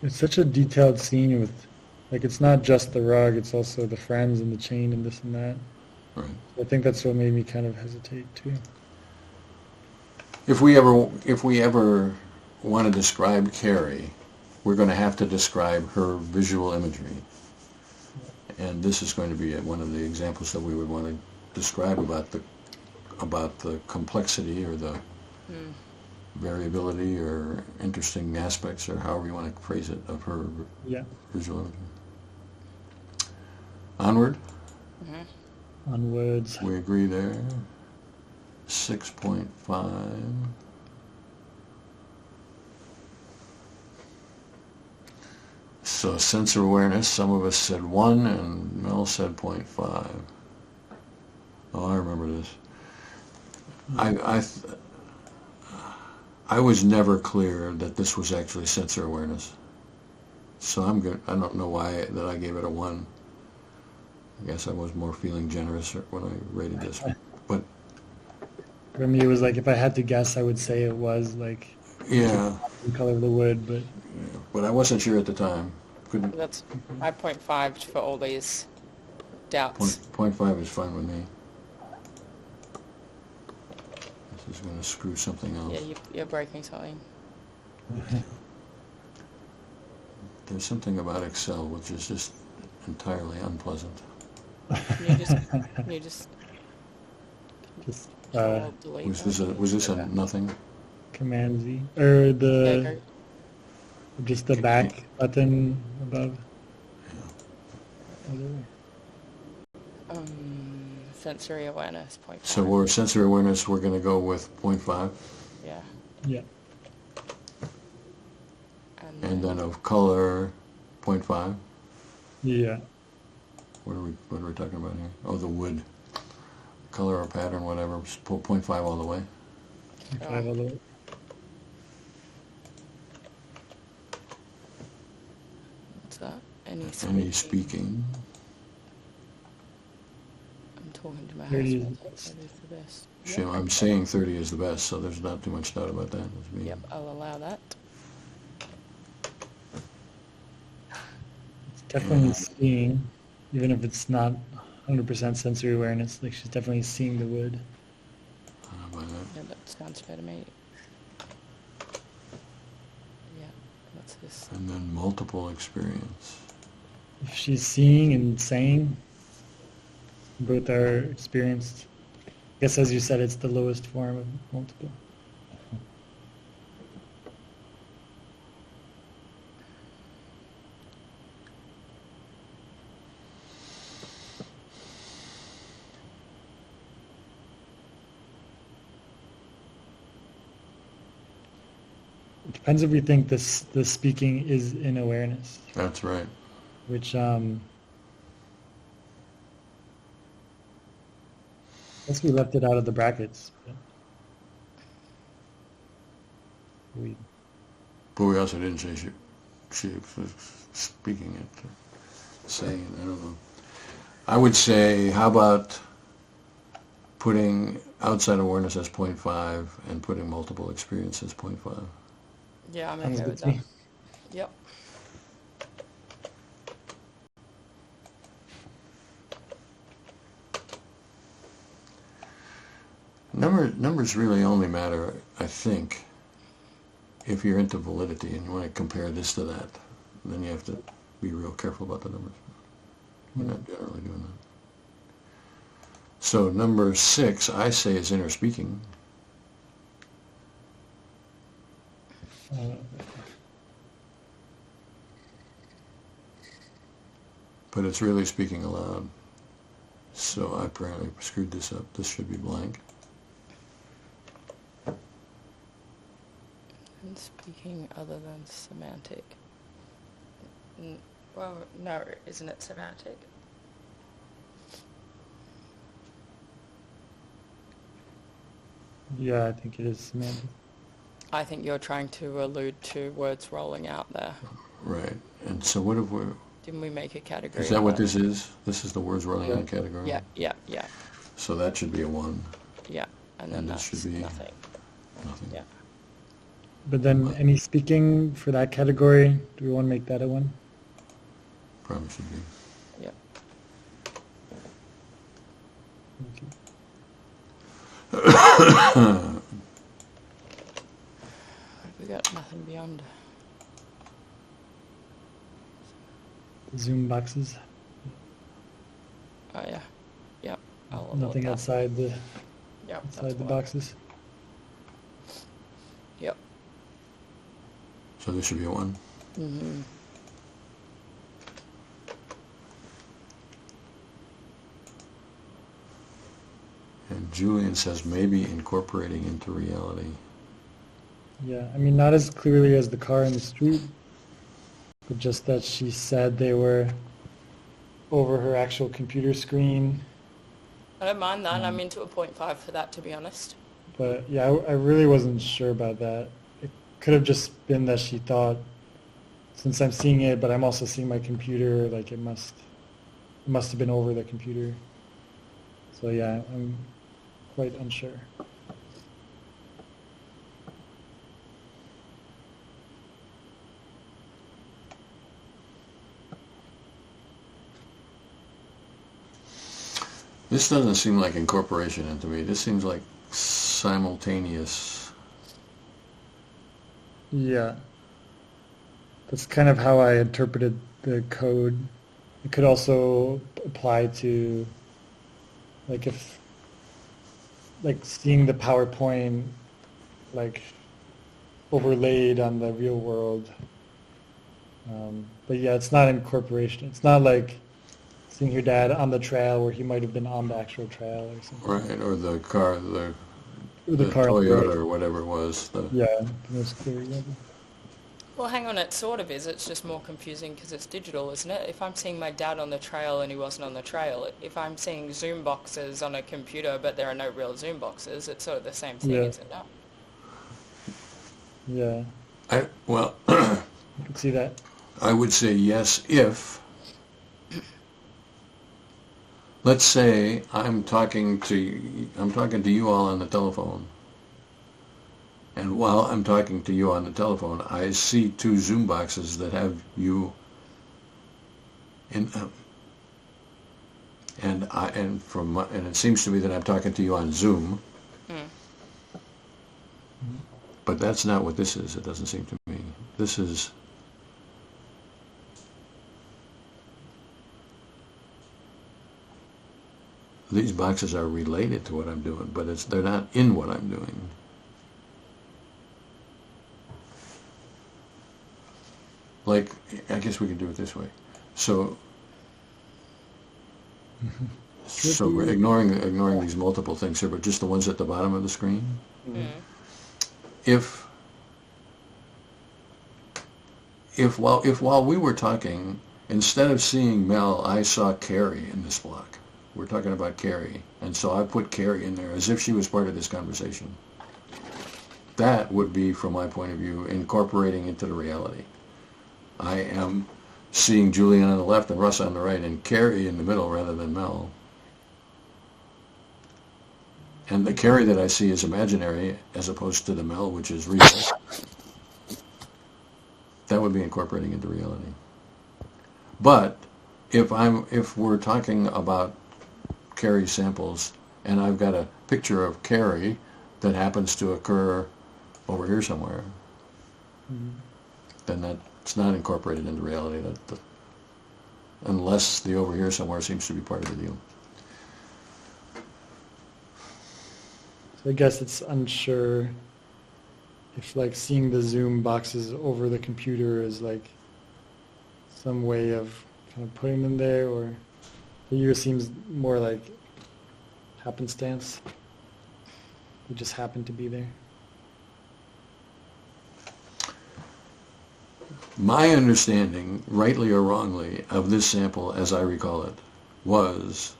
S2: It's such a detailed scene with, like, it's not just the rug, it's also the friends and the chain and this and that.
S1: Right.
S2: I think that's what made me kind of hesitate too.
S1: If we ever want to describe Kerry, we're going to have to describe her visual imagery. And this is going to be one of the examples that we would want to describe about the complexity or the variability or interesting aspects, or however you want to phrase it, of her visual imagery. Onward?
S2: On words.
S1: We agree there. 6.5. So sensor awareness, some of us said 1 and Mel said 0.5. Oh, I remember this. I was never clear that this was actually sensor awareness. So I'm good. I don't know why that I gave it a 1. I guess I was more feeling generous when I rated this. But
S2: For me, it was like if I had to guess, I would say it was like
S1: yeah,
S2: the color of the wood, but
S1: but I wasn't sure at the time. Couldn't.
S3: That's my 0.5 for all these doubts.
S1: 0.5 is fine with me. This is going to screw something else.
S3: Yeah, you're breaking something.
S1: There's something about Excel which is just entirely unpleasant.
S3: You just
S2: just
S3: Control, delete.
S1: Was this a nothing?
S2: Command Z or
S3: Yeah,
S2: the just the back button above. Whatever.
S3: sensory awareness 0.5.
S1: So we're sensory awareness. We're going to go with 0.5,
S3: Yeah.
S2: Yeah.
S1: and then of color 0.5.
S2: Yeah.
S1: What are we talking about here? Oh, the wood. Color or pattern, whatever. Just pull 0.5 all the way.
S2: 5 all the way.
S3: What's that?
S1: Any speaking.
S3: I'm talking to my
S2: 30
S3: husband.
S2: is
S3: That is the best.
S1: Shame, I'm saying 30 is the best, so there's not too much doubt about that. That's me.
S3: Yep, I'll allow that.
S2: It's definitely seeing, even if it's not 100% sensory awareness. Like she's definitely seeing the wood.
S1: How about that?
S3: Yeah, that sounds fair to me. Yeah, what's this?
S1: And then multiple experience.
S2: If she's seeing and saying, both are experienced. I guess as you said, it's the lowest form of multiple. It depends if we think the speaking is in awareness,
S1: That's right.
S2: which I guess we left it out of the brackets. But
S1: But we also didn't say she was speaking it, or saying it. I don't know. I would say, how about putting outside awareness as 0.5 and putting multiple experience as 0.5?
S3: Yeah, I'm
S2: Sounds
S3: okay
S2: good
S3: with
S2: to me.
S3: that. Yep.
S1: Numbers really only matter, I think, if you're into validity and you want to compare this to that. Then you have to be real careful about the numbers. We're not generally doing that. So number 6, I say, is inner speaking. But it's really speaking aloud. So I apparently screwed this up. This should be blank.
S3: And speaking other than semantic. Well, no, isn't it semantic?
S2: Yeah, I think it is semantic.
S3: I think you're trying to allude to words rolling out there.
S1: Right. And so what if we...
S3: Didn't we make a category?
S1: Is that
S3: of
S1: what this is? This is the words rolling
S2: Yeah.
S1: out category?
S3: Yeah.
S1: So that should be a 1.
S3: Yeah, and then
S1: And this
S3: that's
S1: should be-
S3: nothing.
S1: Nothing.
S3: Yeah.
S2: But then any speaking for that category, do we want to make that a 1?
S1: Probably should be.
S3: Yeah. We got nothing beyond.
S2: Zoom boxes,
S3: Oh yeah. Yep. I'll upload
S2: nothing
S3: that.
S2: outside the
S3: Yep.
S2: outside the boxes.
S3: Yep.
S1: So this should be a 1.
S3: Mm-hmm.
S1: And Julian says maybe incorporating into reality.
S2: Yeah, I mean, not as clearly as the car in the street, but just that she said they were over her actual computer screen.
S3: I don't mind that. I'm into a 0.5 for that, to be honest.
S2: But yeah, I really wasn't sure about that. It could have just been that she thought, since I'm seeing it, but I'm also seeing my computer, like it must have been over the computer. So yeah, I'm quite unsure.
S1: This doesn't seem like incorporation into me. This seems like simultaneous.
S2: Yeah. That's kind of how I interpreted the code. It could also apply to, like, if, like, seeing the PowerPoint, like, overlaid on the real world. But yeah, it's not incorporation. It's not like seeing your dad on the trail where he might have been on the actual trail or something.
S1: Right, or the car, the
S2: car
S1: Toyota or whatever it was.
S2: Yeah, the most clear example.
S3: Well, hang on, it sort of is. It's just more confusing because it's digital, isn't it? If I'm seeing my dad on the trail and he wasn't on the trail, if I'm seeing Zoom boxes on a computer but there are no real Zoom boxes, it's sort of the same thing, isn't it?
S2: Yeah.
S1: I
S2: can see that.
S1: I would say yes if, let's say I'm talking to you all on the telephone, and while I'm talking to you on the telephone, I see two Zoom boxes that have you in them, and it seems to me that I'm talking to you on Zoom, but that's not what this is. It doesn't seem to me. This is. These boxes are related to what I'm doing, but they're not in what I'm doing. Like, I guess we could do it this way. So we're ignoring these multiple things here, but just the ones at the bottom of the screen. If while we were talking, instead of seeing Mel, I saw Kerry in this block. We're talking about Kerry, and so I put Kerry in there as if she was part of this conversation. That would be, from my point of view, incorporating into the reality. I am seeing Julian on the left and Russ on the right and Kerry in the middle rather than Mel. And the Kerry that I see is imaginary as opposed to the Mel, which is real. That would be incorporating into reality. But if we're talking about Kerry samples, and I've got a picture of Kerry that happens to occur over here somewhere, then that's not incorporated into reality, unless the over here somewhere seems to be part of the deal.
S2: So I guess it's unsure if, like, seeing the Zoom boxes over the computer is like some way of kind of putting them there, or the year seems more like happenstance. They just happen to be there.
S1: My understanding, rightly or wrongly, of this sample, as I recall it, was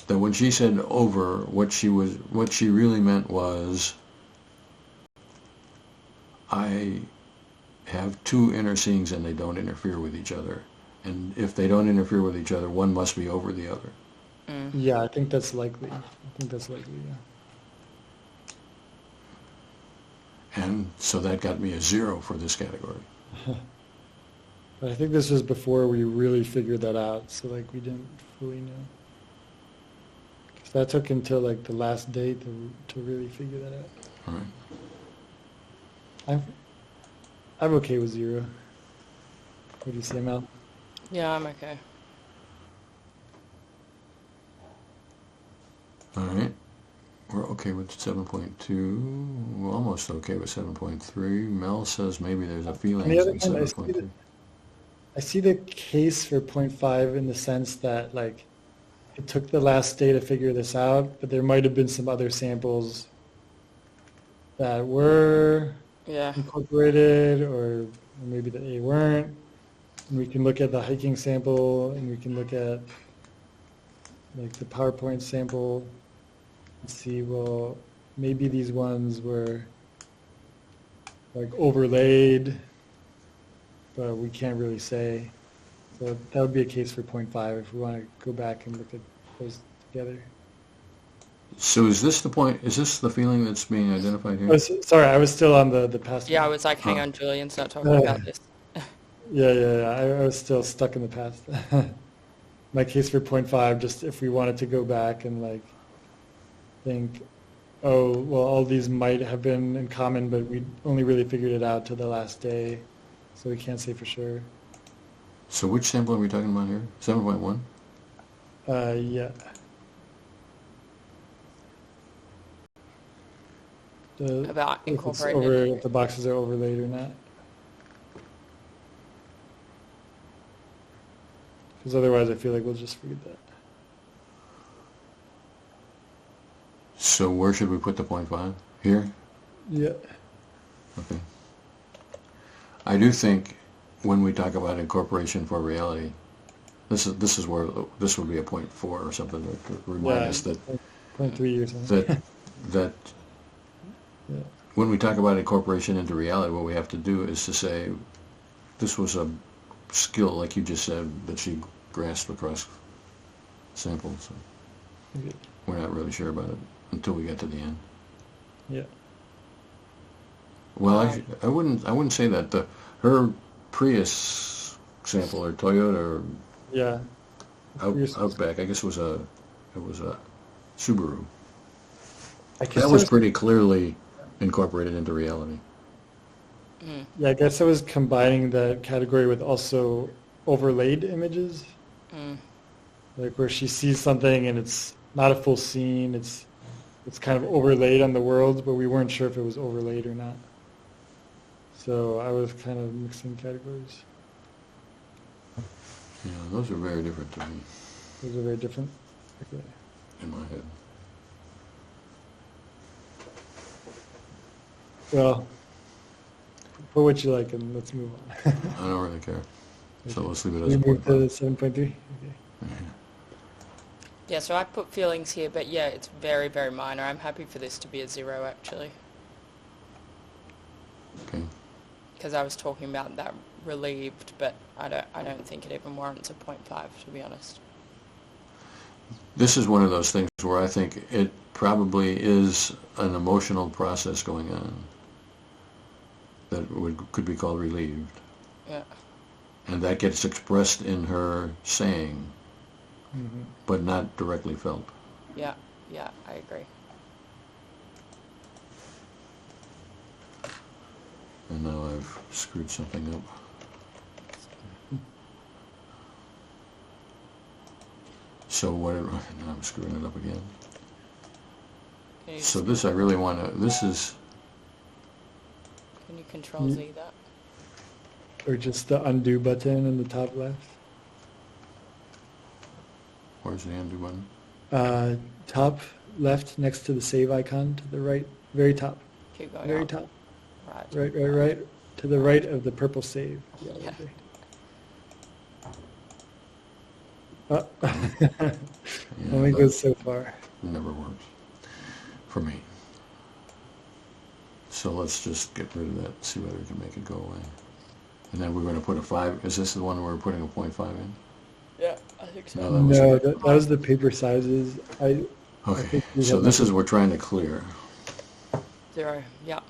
S1: that when she said over, what she really meant was, I have two inner seeings and they don't interfere with each other. And if they don't interfere with each other, one must be over the other.
S2: Yeah, I think that's likely. Yeah.
S1: And so that got me a 0 for this category.
S2: But I think this was before we really figured that out, so like we didn't fully know. Because that took until like the last day to really figure that out.
S1: All right.
S2: I'm okay with 0. What do you say, Mel?
S3: Yeah, I'm okay.
S1: All right. We're okay with 7.2. We're almost okay with 7.3. Mel says maybe there's a feeling
S2: On the other
S1: in
S2: hand,
S1: 7.3.
S2: I see the case for 0.5 in the sense that, like, it took the last day to figure this out, but there might have been some other samples that were
S3: Yeah.
S2: incorporated, or maybe that they weren't. And we can look at the hiking sample, and we can look at like the PowerPoint sample and see, well, maybe these ones were like overlaid, but we can't really say. So that would be a case for 0.5 if we want to go back and look at those together.
S1: So is this the point, is this the feeling that's being identified here?
S2: Sorry, I was still on the past.
S3: Yeah, I
S2: one.
S3: was like, hang on, Julian's not talking about this.
S2: Yeah. I was still stuck in the past. My case for 0.5, just if we wanted to go back and like think, oh, well, all these might have been in common, but we only really figured it out to the last day, so we can't say for sure.
S1: So which sample are we talking about here? 7.1?
S2: Yeah.
S3: About
S2: if it's
S3: incorporated.
S2: if the boxes are overlaid or not. Because otherwise I feel like we'll just forget that.
S1: So where should we put the 0.5? Here?
S2: Yeah.
S1: Okay. I do think when we talk about incorporation for reality, this is where this would be a 0.4 or something to remind us that
S2: 0.3 or something.
S1: that
S2: Yeah.
S1: when we talk about incorporation into reality, what we have to do is to say this was a skill, like you just said, that she grasped across samples.
S2: Okay.
S1: We're not really sure about it until we get to the end.
S2: Yeah.
S1: Well, I wouldn't say that. Her Prius sample, or Toyota, or
S2: Yeah.
S1: Outback, I guess it was a Subaru.
S2: That
S1: was pretty clearly incorporated into reality.
S2: Yeah, I guess I was combining that category with also overlaid images. Like where she sees something and it's not a full scene, it's kind of overlaid on the world, but we weren't sure if it was overlaid or not. So I was kind of mixing categories.
S1: Yeah, those are very different to me.
S2: Those are very different. Okay.
S1: In my head.
S2: Well, put what you like and let's move on.
S1: I don't really care. So
S2: Okay.
S1: let's leave it as
S2: We
S1: a
S2: move to
S1: 0.5.
S2: 7.3? Okay.
S3: Yeah, so I put feelings here, but yeah, it's very, very minor. I'm happy for this to be a 0, actually.
S1: Okay.
S3: Because I was talking about that relieved, but I don't think it even warrants a 0.5, to be honest.
S1: This is one of those things where I think it probably is an emotional process going on that could be called relieved.
S3: Yeah.
S1: And that gets expressed in her saying,
S2: Mm-hmm.
S1: but not directly felt.
S3: Yeah, I agree.
S1: And now I've screwed something up. So whatever, now I'm screwing it up again.
S3: Can you,
S1: So this I really want to, this is,
S3: can you control Z that?
S2: Or just the undo button in the top left.
S1: where's the undo button?
S2: Top left next to the save icon to the right, very top.
S3: Keep going
S2: Very
S3: up.
S2: top.
S3: Right.
S2: Right. To the right of the purple save.
S3: Yeah.
S2: Okay.
S1: Yeah,
S2: Only
S1: that
S2: goes so far.
S1: never works for me. So let's just get rid of that, see whether we can make it go away. And then we're going to put a 5, is this the one where we're putting a 0.5 in?
S3: Yeah, I think so.
S2: No, that was the paper sizes. I
S1: Okay,
S2: think we
S1: so
S2: have
S1: this
S2: like
S1: is we're trying to clear.
S3: 0, yeah.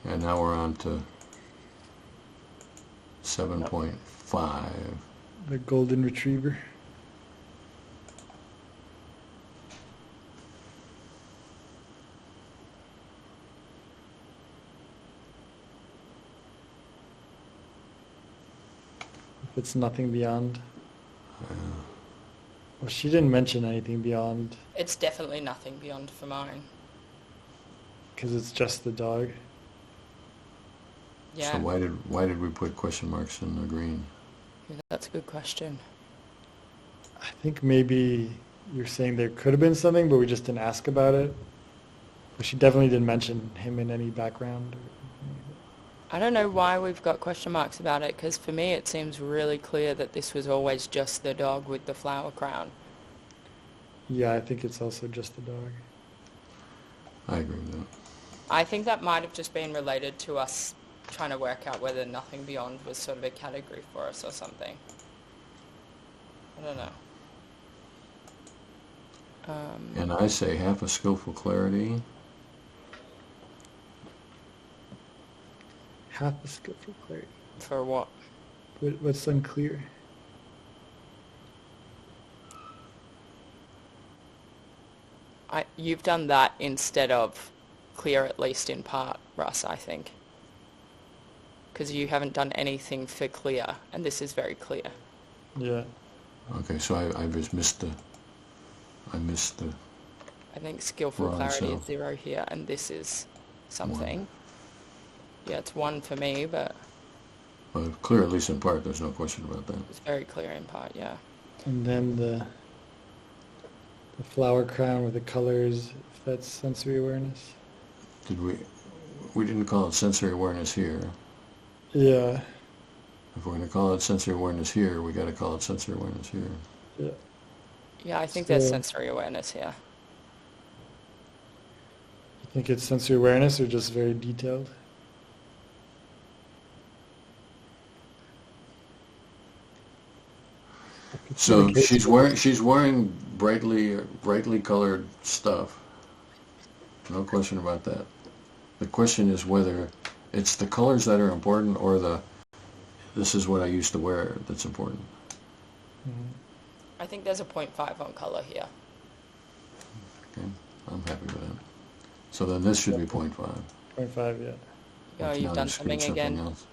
S1: And now we're on to 7.5.
S2: the golden retriever. If it's nothing beyond. Well, she didn't mention anything beyond
S3: It's definitely nothing beyond for mine.
S2: because it's just the dog.
S3: Yeah,
S1: So why did we put question marks in the green?
S3: that's a good question.
S2: I think maybe you're saying there could have been something, but we just didn't ask about it. But she definitely didn't mention him in any background.
S3: I don't know why we've got question marks about it, because for me it seems really clear that this was always just the dog with the flower crown.
S2: Yeah, I think it's also just the dog.
S1: I agree with that.
S3: I think that might have just been related to us trying to work out whether nothing beyond was sort of a category for us or something. I don't know.
S1: And I say half a skillful clarity.
S2: Half a skillful clarity.
S3: For what?
S2: What's unclear?
S3: You've done that instead of clear, at least in part, Russ, I think. Because you haven't done anything for clear, and this is very clear.
S2: Yeah.
S1: Okay, so I just missed the...
S3: I think skillful clarity is 0 here, and this is something.
S1: 1.
S3: Yeah, it's 1 for me, but...
S1: Well, clear at least in part, there's no question about that.
S3: It's very clear in part, yeah.
S2: And then the flower crown with the colors, if that's sensory awareness.
S1: We didn't call it sensory awareness here.
S2: Yeah.
S1: If we're going to call it sensory awareness here, we got to call it sensory awareness here.
S2: Yeah.
S3: Yeah, I think there's sensory awareness here.
S2: You think it's sensory awareness or just very detailed?
S1: So she's wearing brightly colored stuff. No question about that. The question is whether it's the colors that are important or this is what I used to wear that's important.
S2: Mm-hmm.
S3: I think there's a 0.5 on color here.
S1: Okay, I'm happy with that. So then this should be 0.5.
S2: 0.5, yeah.
S3: Oh, you've done something again.
S1: Else.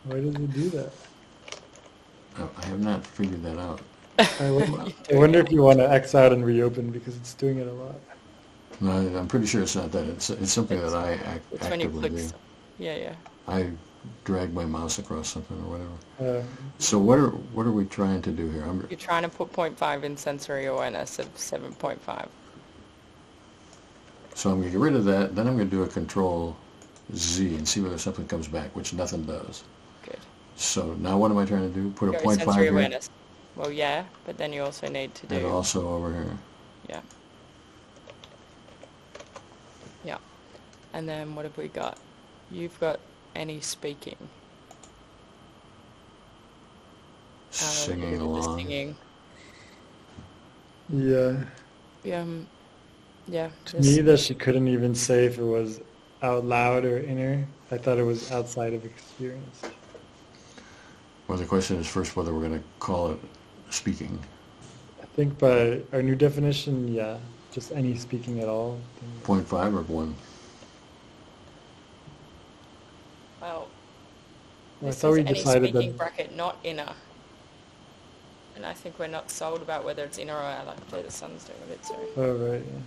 S2: Why does it do that?
S1: I have not figured that out.
S2: I wonder if you want to X out and reopen because it's doing it a lot.
S1: No, I'm pretty sure it's not that. It's something that I
S3: it's when you
S1: actively
S3: click
S1: do.
S3: Yeah.
S1: I drag my mouse across something or whatever. So what are we trying to do here?
S3: You're trying to put 0.5 in sensory awareness of 7.5.
S1: So I'm going to get rid of that. Then I'm going to do a Control Z and see whether something comes back, which nothing does.
S3: Good.
S1: So now what am I trying to do? Put a 0.5
S3: sensory
S1: here?
S3: awareness. Well, yeah, but then you also need to do...
S1: And also over here.
S3: Yeah. Yeah. And then what have we got? You've got any speaking.
S1: Singing along.
S3: Singing.
S2: Yeah.
S3: Yeah.
S2: To me, that she couldn't even say if it was out loud or inner. I thought it was outside of experience.
S1: Well, the question is first whether we're going to call it speaking.
S2: I think by our new definition, yeah, just any speaking at all.
S1: 0.5 or 1?
S3: Well,
S2: I thought we decided
S3: any speaking
S2: that...
S3: bracket, not inner. And I think we're not sold about whether it's inner or outer. Actually, the sun's doing a bit, sorry.
S2: Oh, right, yeah.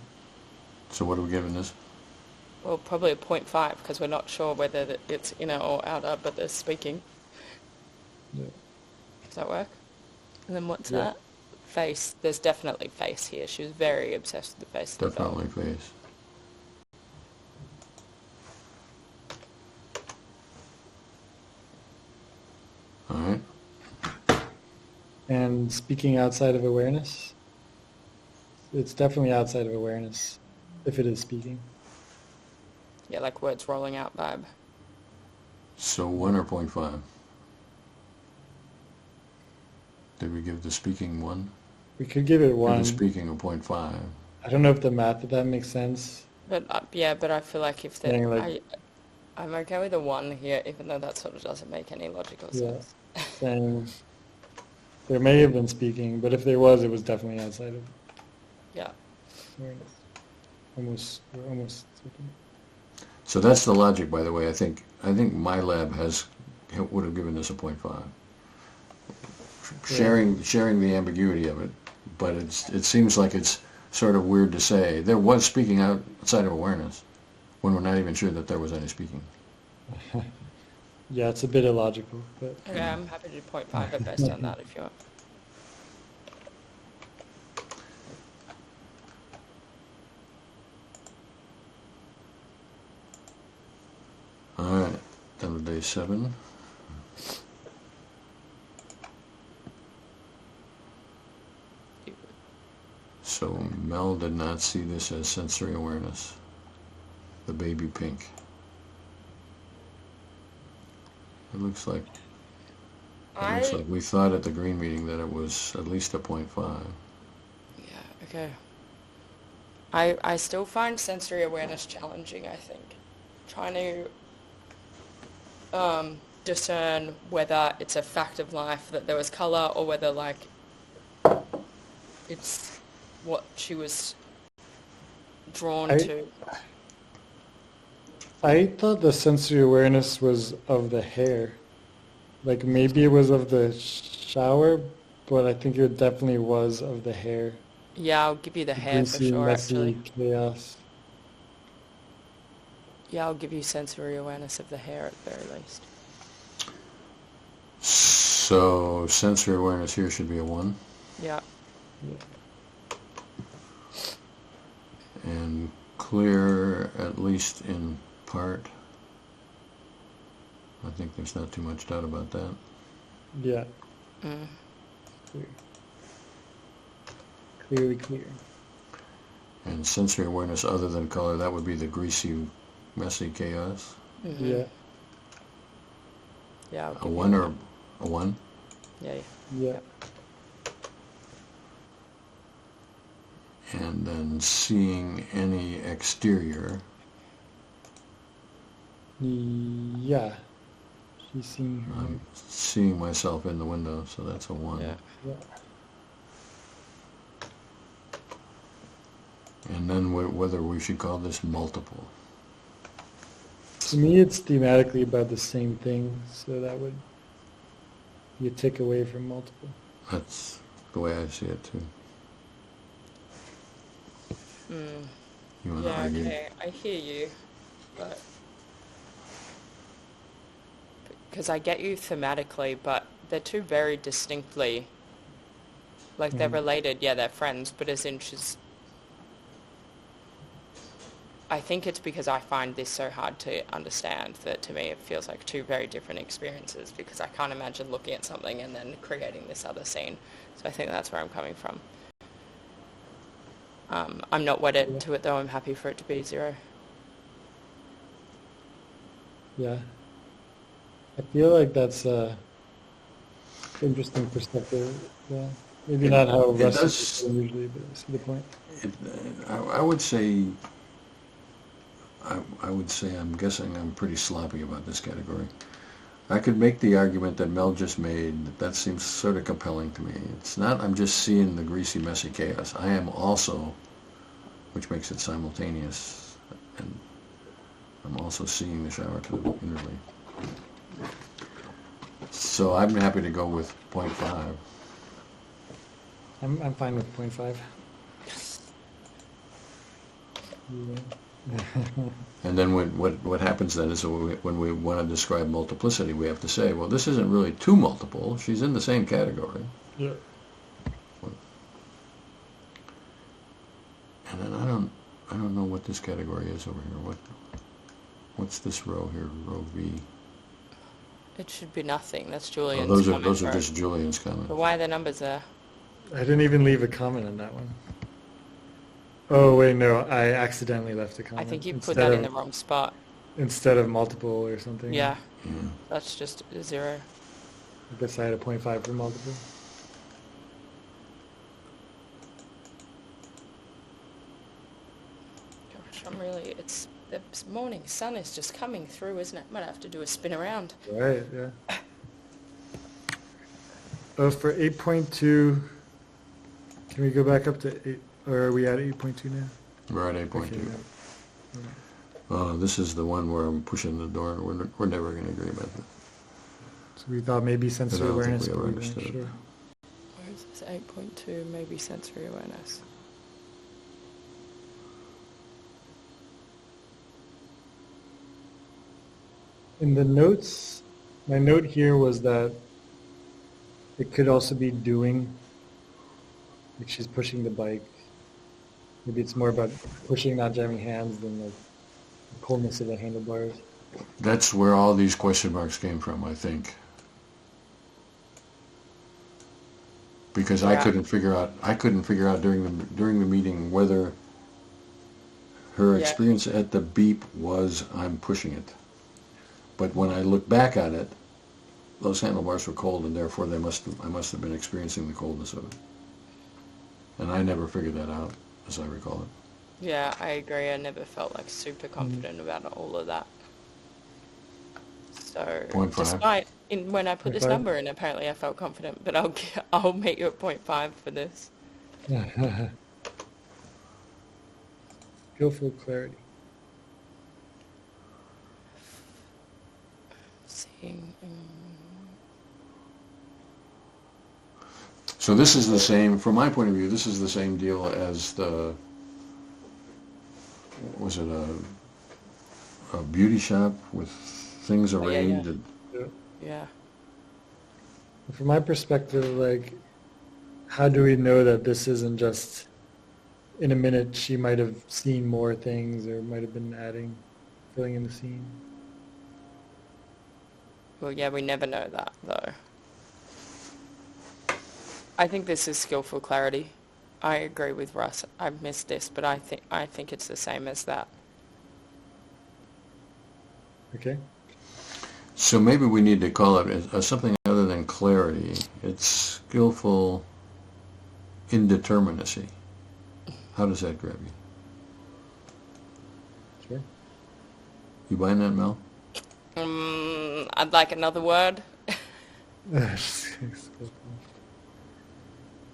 S1: So what are we giving this?
S3: Well, probably a 0.5 because we're not sure whether it's inner or outer, but there's speaking.
S2: Yeah.
S3: Does that work? And then what's that? Face. There's definitely face here. She was very obsessed with the face.
S1: Definitely face. All right.
S2: And speaking outside of awareness? It's definitely outside of awareness, if it is speaking.
S3: Yeah, like words rolling out vibe.
S1: So 1 or 0.5? Did we give the speaking 1?
S2: We could give it 1.
S1: Give the speaking a 0.5.
S2: I don't know if the math of that makes sense.
S3: But but I feel like if I'm okay with a 1 here, even though that sort of doesn't make any logical sense.
S2: Saying there may have been speaking, but if there was, it was definitely outside of awareness. Almost speaking.
S1: So that's the logic, by the way. I think my lab would have given this a 0.5. Sharing the ambiguity of it, but it seems like it's sort of weird to say there was speaking outside of awareness when we're not even sure that there was any speaking.
S2: Yeah, it's a bit illogical, but
S3: Okay, I'm happy to do 0.5 at best on that if you want.
S1: All right, down to day 7. So Mel did not see this as sensory awareness. The baby pink. It looks like we thought at the green meeting that it was at least a 0.5.
S3: Yeah, okay. I still find sensory awareness challenging, I think. Trying to discern whether it's a fact of life that there was colour or whether, like, it's what she was drawn to.
S2: I thought the sensory awareness was of the hair. Like maybe it was of the shower, but I think it definitely was of the hair.
S3: Yeah, I'll give you the hair for
S2: Greasy,
S3: sure,
S2: messy
S3: actually.
S2: chaos.
S3: Yeah, I'll give you sensory awareness of the hair at the very least.
S1: So sensory awareness here should be a 1.
S3: Yeah.
S1: And clear, at least in part. I think there's not too much doubt about that.
S2: Yeah.
S3: Mm.
S2: Clear. Clearly clear.
S1: And sensory awareness other than color, that would be the greasy, messy chaos.
S3: Mm-hmm.
S2: Yeah.
S3: Yeah.
S1: A 1 or a 1?
S3: Yeah.
S2: Yeah.
S1: And then seeing any exterior.
S2: Yeah. She's seeing her.
S1: I'm seeing myself in the window, so that's a 1.
S3: Yeah.
S2: Yeah.
S1: And then whether we should call this multiple.
S2: To me, it's thematically about the same thing, so that would be a tick away from multiple.
S1: That's the way I see it too.
S3: Mm.
S1: You want to
S3: Yeah,
S1: argue?
S3: okay, I hear you, but because I get you thematically, but they're two very distinctly, like they're related, yeah, they're friends, but as in I think it's because I find this so hard to understand that to me it feels like two very different experiences because I can't imagine looking at something and then creating this other scene. So I think that's where I'm coming from. I'm not wedded to it though, I'm happy for it to be 0.
S2: Yeah. I feel like that's a interesting perspective. Yeah. Maybe not how Russ is usually, but I see the point.
S1: I would say, I'm guessing I'm pretty sloppy about this category. I could make the argument that Mel just made. That seems sort of compelling to me. It's not I'm just seeing the greasy, messy chaos. I am also, which makes it simultaneous, and I'm also seeing the shower too, inwardly. So I'm happy to go with 0.5.
S2: I'm fine with 0.5. Yeah.
S1: And then what happens then is when we want to describe multiplicity, we have to say, well, this isn't really too multiple. She's in the same category.
S2: Yeah.
S1: And then I don't know what this category is over here. What's this row here? Row V.
S3: It should be nothing. That's Julian's comment.
S1: Those are just Julian's comments.
S3: But why are the numbers there?
S2: I didn't even leave a comment on that one. Oh, wait, no. I accidentally left a comment.
S3: I think you put that in the wrong spot.
S2: Instead of multiple or something.
S3: Yeah. That's just 0.
S2: I guess I had a 0.5 for multiple.
S3: Gosh, the morning sun is just coming through, isn't it? Might have to do a spin around.
S2: Right, yeah. Oh, for 8.2, can we go back up to 8, or are we at 8.2 now?
S1: We're at 8.2.
S2: Okay,
S1: This is the one where I'm pushing the door. We're never going to agree about that.
S2: So we thought maybe sensory awareness,
S1: we
S2: but
S1: ever
S2: we weren't
S1: understood it.
S2: sure.
S3: Where is this 8.2? Maybe sensory awareness.
S2: In the notes, My note here was that it could also be doing, like she's pushing the bike. Maybe it's more about pushing, not jamming hands, than like the coldness of the handlebars.
S1: That's where all these question marks came from, I think. Because I couldn't figure out during the meeting whether her experience at the beep was I'm pushing it. But when I look back at it, those handlebars were cold, and therefore I must have been experiencing the coldness of it. And I never figured that out, as I recall it.
S3: Yeah, I agree. I never felt like super confident about all of that. So,
S1: 0.5.
S3: despite when I put this
S2: 0.5.
S3: number in, apparently I felt confident. But I'll meet you at 0.5 for this.
S2: Skillful clarity.
S3: Seeing.
S1: So this is the same, from my point of view, this is the same deal as was it a beauty shop with things arranged?
S3: Yeah.
S2: From my perspective, like, how do we know that this isn't just, in a minute, she might have seen more things or might have been filling in the scene?
S3: Well, yeah, we never know that, though. I think this is skillful clarity. I agree with Russ. I've missed this, but I think it's the same as that.
S2: Okay.
S1: So maybe we need to call it something other than clarity. It's skillful indeterminacy. How does that grab you?
S2: Sure.
S1: You buying that, Mel?
S3: I'd like another word.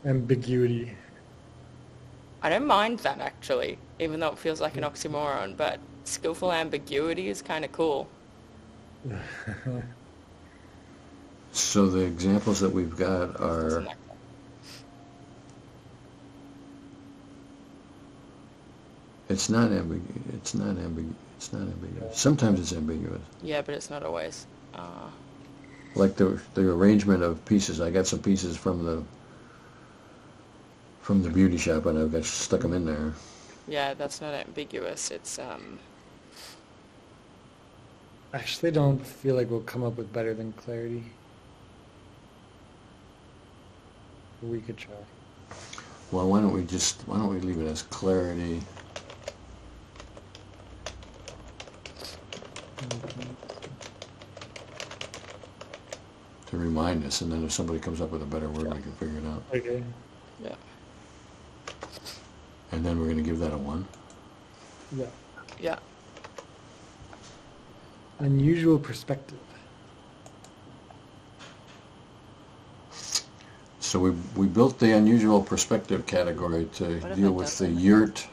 S2: Ambiguity.
S3: I don't mind that, actually, even though it feels like an oxymoron, but skillful ambiguity is kind of cool.
S1: So the examples that we've got are it's not ambiguous. Sometimes it's ambiguous.
S3: Yeah, but it's not always.
S1: Like the arrangement of pieces. I got some pieces from the beauty shop, and I've got stuck them in there.
S3: Yeah, that's not ambiguous. It's
S2: I actually don't feel like we'll come up with better than clarity. We could try.
S1: Well, why don't we leave it as clarity? To remind us, and then if somebody comes up with a better word, we can figure it out.
S2: Okay.
S3: yeah.
S1: And then we're going to give that a 1.
S2: Yeah.
S3: Yeah.
S2: Unusual perspective.
S1: So we built the unusual perspective category to deal with the yurt.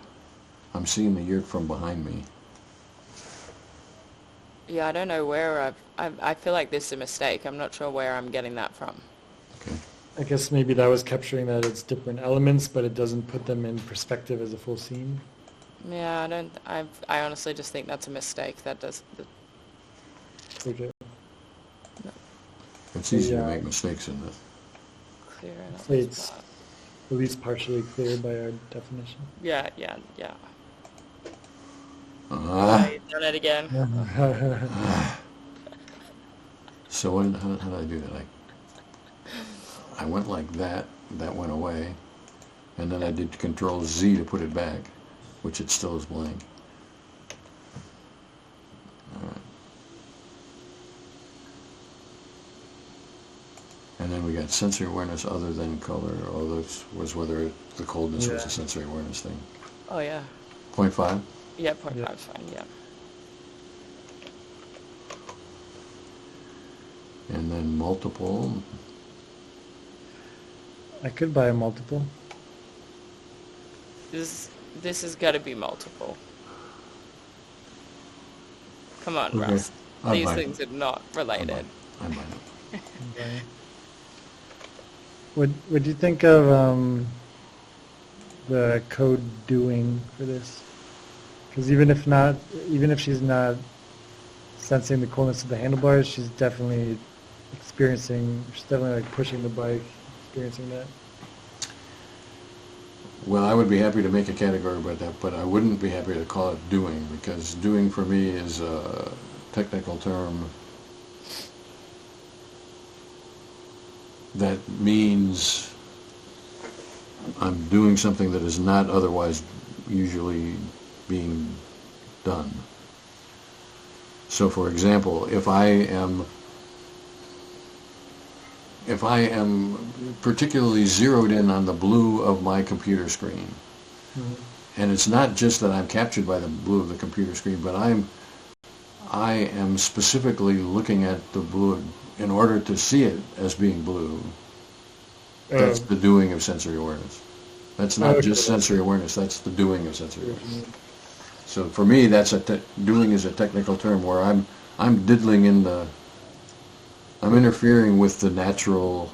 S1: I'm seeing the yurt from behind me.
S3: Yeah, I don't know where I feel like this is a mistake. I'm not sure where I'm getting that from.
S1: Okay.
S2: I guess maybe that was capturing that it's different elements, but it doesn't put them in perspective as a full scene.
S3: Yeah, I honestly just think that's a mistake. That does.
S2: Okay.
S3: No.
S1: It's easy to make mistakes in this.
S3: Clear enough.
S2: Say it's at least partially clear by our definition.
S3: Yeah. Oh, you've done it again.
S1: So how did I do that? I went like that. That went away, and then I did Control Z to put it back, which it still is blank. All right. And then we got sensory awareness other than color. Oh, this was whether the coldness was a sensory awareness thing.
S3: Oh yeah.
S1: 0.5?
S3: Yeah, 0.5 is fine. Yeah.
S1: And then multiple.
S2: I could buy a multiple.
S3: This has got to be multiple. Come on,
S1: Okay.
S3: Russ.
S1: I'll
S3: These
S1: buy it.
S3: things are not related.
S1: I might not.
S2: Okay. What do you think of the code doing for this? Because even if she's not sensing the coolness of the handlebars. She's definitely like pushing the bike, experiencing that.
S1: Well, I would be happy to make a category about that, but I wouldn't be happy to call it doing, because doing for me is a technical term that means I'm doing something that is not otherwise usually being done. So, for example, if I am particularly zeroed in on the blue of my computer screen, and it's not just that I'm captured by the blue of the computer screen, but I am specifically looking at the blue in order to see it as being blue. That's the doing of sensory awareness. That's not just sensory awareness, that's the doing of sensory awareness. So for me, that's doing is a technical term where I'm diddling in I'm interfering with the natural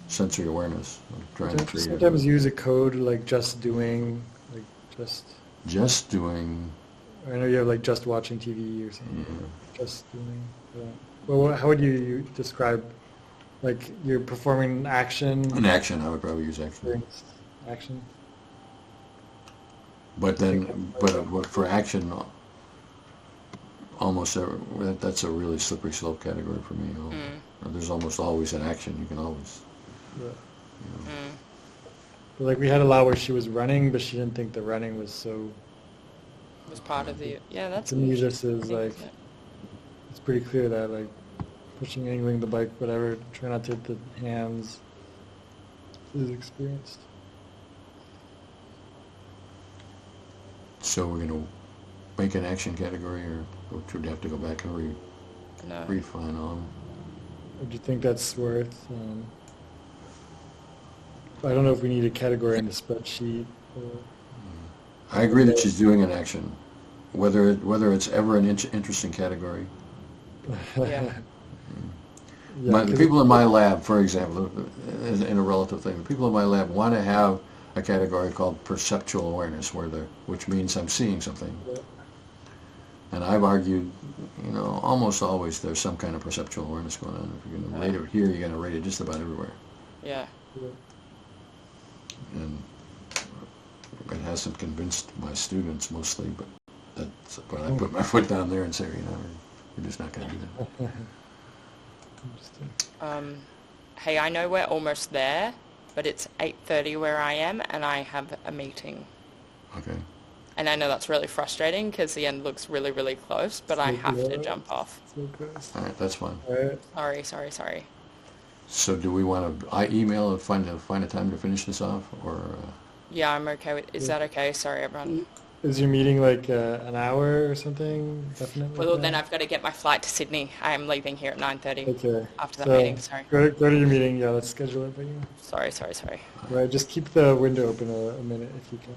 S1: sensory awareness. I'm trying to create
S2: sometimes use a code like just doing, like
S1: just doing.
S2: I know you have like just watching TV or something. Yeah. Just doing. Yeah. Well, how would you describe, like you're performing an action?
S1: An action, I would probably use action.
S2: Action.
S1: But then, but for action, that's a really slippery slope category for me. There's almost always an action. You can always.
S2: Yeah. But like we had a lot where she was running, but she didn't think the running was so.
S3: Was part of the that's.
S2: To me, this is like it's pretty clear that like pushing, angling the bike, whatever. Try not to hit the hands. Is experienced.
S1: So we're going to make an action category, or should we have to go back and refine on?
S2: Or do you think that's worth? I don't know if we need a category in the spreadsheet.
S1: I agree that she's doing an action, whether it's ever an interesting category.
S3: Yeah.
S1: The people in my lab, for example, in a relative thing, the people in my lab want to have a category called perceptual awareness, which means I'm seeing something.
S2: Yeah.
S1: And I've argued, almost always there's some kind of perceptual awareness going on. If you're going to rate it here, you're going to rate it just about everywhere.
S3: Yeah.
S1: And it hasn't convinced my students mostly, but that's when I put my foot down there and say, we're just not going to do that.
S2: Interesting.
S3: Hey, I know we're almost there, but it's 8:30 where I am, and I have a meeting.
S1: Okay.
S3: And I know that's really frustrating because the end looks really, really close, but I have to jump off.
S1: All right, that's fine.
S3: Sorry.
S1: So do we want to email and find a time to finish this off, or?
S3: Yeah, I'm okay with. Is that okay? Sorry, everyone.
S2: Is your meeting like an hour or something? Definitely.
S3: Well, then I've got to get my flight to Sydney. I am leaving here at 9:30.
S2: Okay.
S3: After that meeting, sorry.
S2: Go to your meeting. Yeah, let's schedule it for you.
S3: Sorry.
S2: Right, just keep the window open a minute if you can.